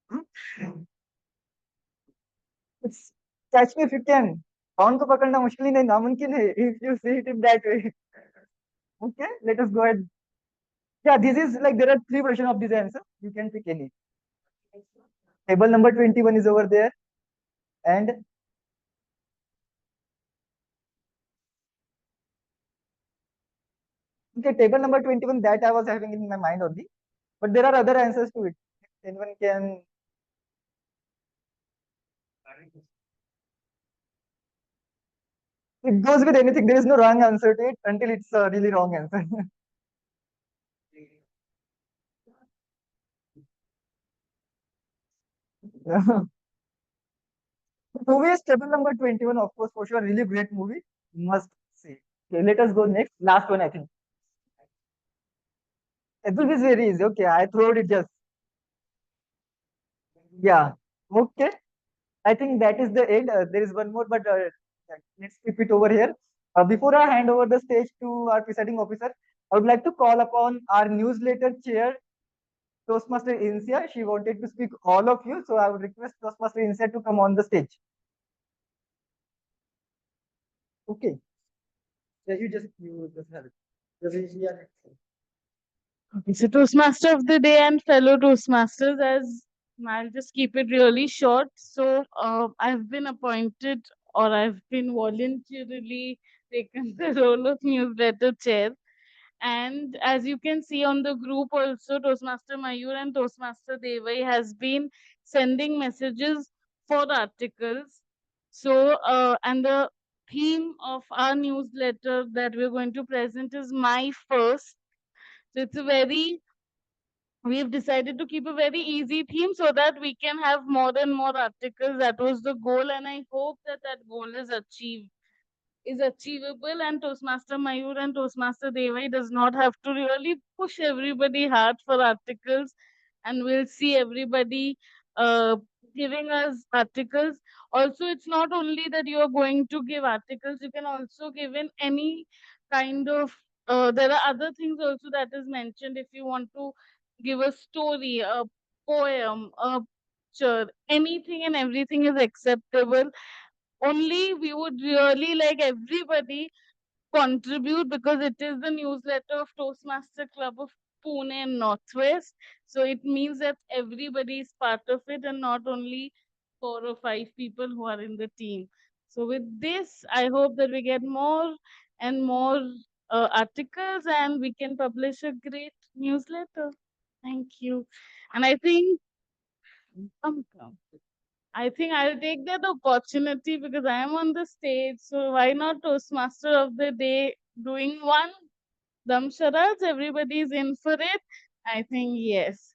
Hmm? It's Catch Me If You Can. Sound को पकड़ना मुश्किल ही नहीं, नामुमकिन है, if you see it in that way. Okay, let us go ahead. Yeah, this is like there are three versions of this answer. You can pick any. Table number 21 is over there, and okay, table number 21 that I was having in my mind only, but there are other answers to it. Anyone can. It goes with anything. There is no wrong answer to it until it's a really wrong answer. Yeah. Movie is table number 21, of course, for sure. Really great movie. Must see. Okay, let us go next. Last one, I think. It will be very easy. Okay, I throw it just. Yeah. Okay. I think that is the end. There is one more, but let's keep it over here. Before I hand over the stage to our presiding officer, I would like to call upon our newsletter chair, Toastmaster Insia. She wanted to speak all of you, so I would request Toastmaster Insia to come on the stage. Okay. Yeah, you just have it. Yeah. Okay, so Toastmaster of the day and fellow Toastmasters, as I'll just keep it really short. So I've been appointed or I've been voluntarily taken the role of newsletter chair. And as you can see on the group also, Toastmaster Mayur and Toastmaster Devai has been sending messages for articles. So, and the theme of our newsletter that we're going to present is My First. So it's a very, we've decided to keep a very easy theme so that we can have more and more articles. That was the goal, and I hope that that goal is achievable, and Toastmaster Mayur and Toastmaster Devai does not have to really push everybody hard for articles, and we'll see everybody uh, giving us articles. Also, it's not only that you are going to give articles, you can also give in any kind of there are other things also that is mentioned. If you want to give a story, a poem, a picture, anything and everything is acceptable. Only we would really like everybody contribute because it is the newsletter of Toastmaster Club of Pune and Northwest. So it means that everybody is part of it and not only 4 or 5 people who are in the team. So with this, I hope that we get more and more articles and we can publish a great newsletter. Thank you. And I think, come. I think I'll take that opportunity because I am on the stage. So why not Toastmaster of the day doing one Dam Sharads? Everybody's in for it. I think yes.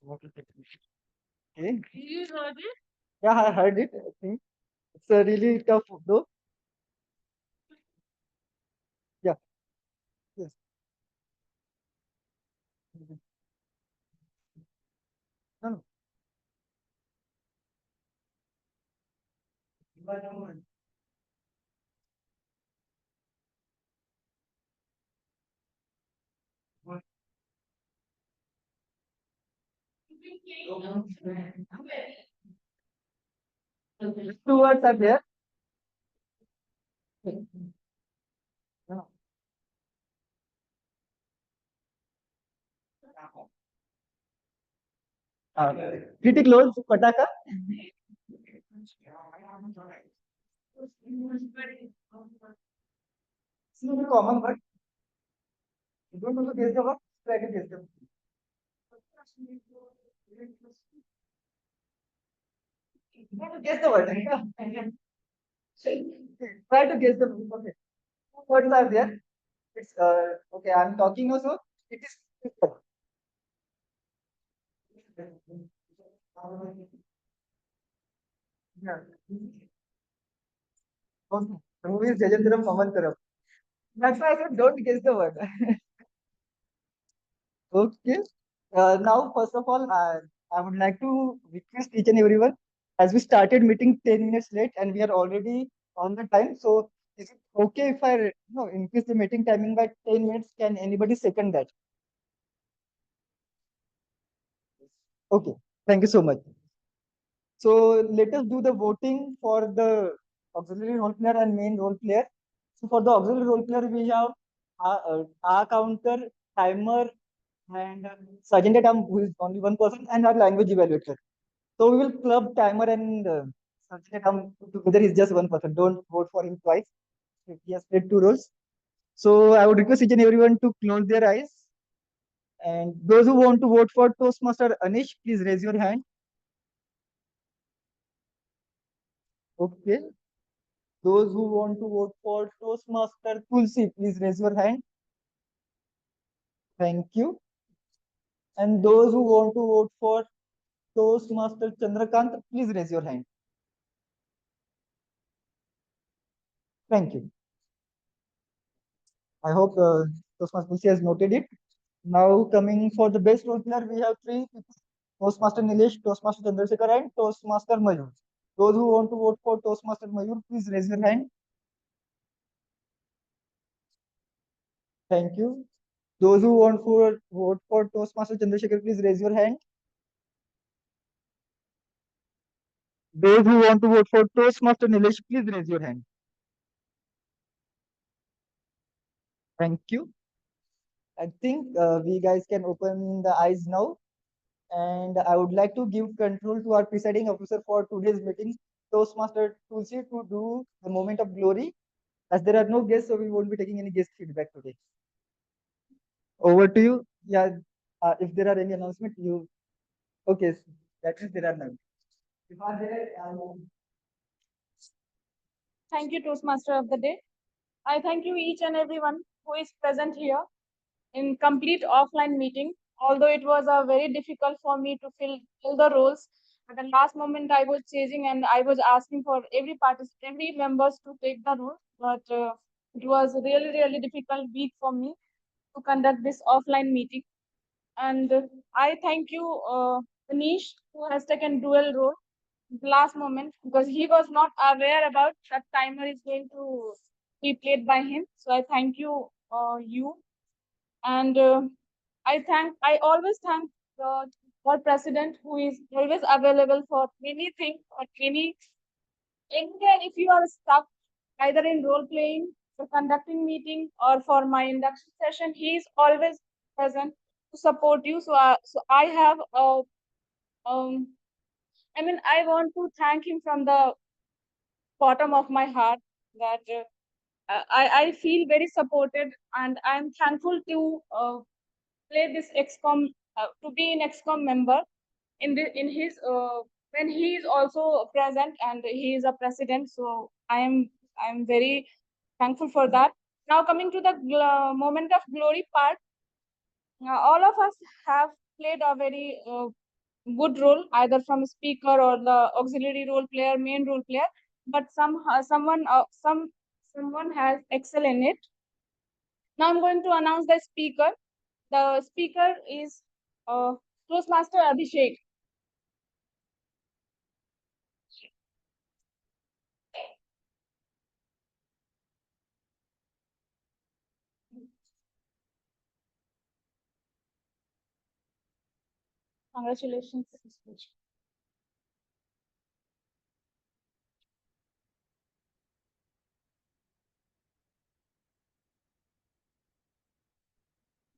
Okay. You heard it? Yeah, I heard it. I think it's a really tough though. Yeah. Yes. No, no. 2 words are there. No. Pretty close, Pataka. It's not a common word. You don't know to guess the word, try to guess the word. You want to guess the word. Try to guess the word. Okay. 2 words are there. It's okay. I'm talking also. It is. Yeah. Okay. The movie is Jajendram Maman Taraf. That's why I said don't guess the word. Okay. Now, first of all, I would like to request each and everyone, as we started meeting 10 minutes late and we are already on the time. So Is it okay if I increase the meeting timing by 10 minutes? Can anybody second that? Okay, thank you so much. So let us do the voting for the auxiliary role player and main role player. So for the auxiliary role player, we have our counter, timer, and sergeant at arm, who is only one person, and our language evaluator. So we will club timer and sergeant at arm together is just one person. Don't vote for him twice. He has played two roles. So I would request each and everyone to close their eyes. And those who want to vote for Toastmaster Anish, please raise your hand. Okay. Those who want to vote for Toastmaster Tulsi, please raise your hand. Thank you. And those who want to vote for Toastmaster Chandrakant, please raise your hand. Thank you. I hope Toastmaster Tulsi has noted it. Now coming for the best role player, we have three people. Toastmaster Nilesh, Toastmaster Chandrasekhar, and Toastmaster Mayur. Those who want to vote for Toastmaster Mayur, please raise your hand. Thank you. Those who want to vote for Toastmaster Chandrasekhar, please raise your hand. Those who want to vote for Toastmaster Nilesh, please raise your hand. Thank you. I think we guys can open the eyes now. And I would like to give control to our presiding officer for today's meeting, Toastmaster Tulsi, to do the moment of glory. As there are no guests, so we won't be taking any guest feedback today. Over to you. Yeah, if there are any announcement, you. Okay, that is there are none. If are there, Thank you, Toastmaster of the day. I thank you each and everyone who is present here in complete offline meeting. Although it was very difficult for me to fill the roles, at the last moment I was chasing and I was asking for every participant, every members to take the role. But it was really difficult week for me to conduct this offline meeting. And I thank you, Anish, who has taken dual role last moment because he was not aware about that timer is going to be played by him. So I thank you, you, and I always thank the our president who is always available for anything or anywhere if you are stuck either in role playing, for conducting meeting, or for my induction session. He is always present to support you. So I have um I mean, I want to thank him from the bottom of my heart that I feel very supported and I'm thankful to play this XCOM, to be an XCOM member in his when he is also present and he is a president. So I'm very thankful for that. Now coming to the moment of glory part, all of us have played a very good role either from speaker or the auxiliary role player, main role player, but someone has excel in it. Now I'm going to announce the speaker. The speaker is Toastmaster Abhisek. Congratulations.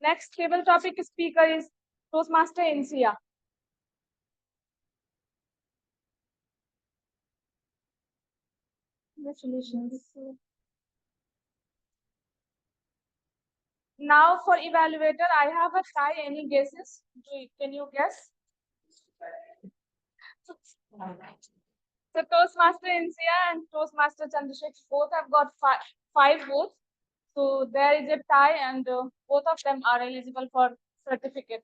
Next table topic speaker is Toastmaster Insia. Congratulations. Now for evaluator, I have a tie. Any guesses? Can you guess? So Toastmaster Insia and Toastmaster Chandrasekhar both have got five votes. So there is a tie and both of them are eligible for certificate.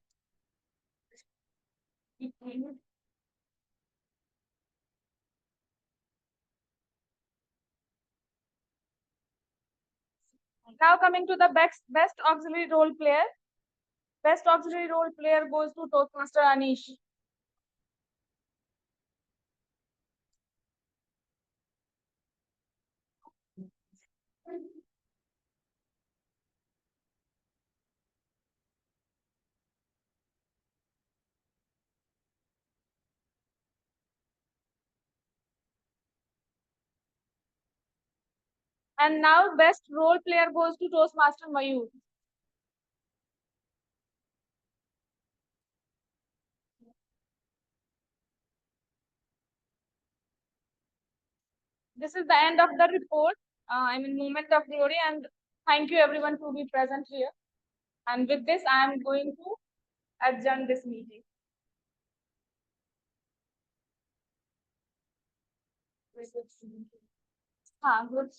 Now coming to the best auxiliary role player. Best auxiliary role player goes to Toastmaster Anish. And now best role player goes to Toastmaster Mayur. This is the end of the report. Moment of glory, and thank you everyone to be present here. And with this, I am going to adjourn this meeting. Good.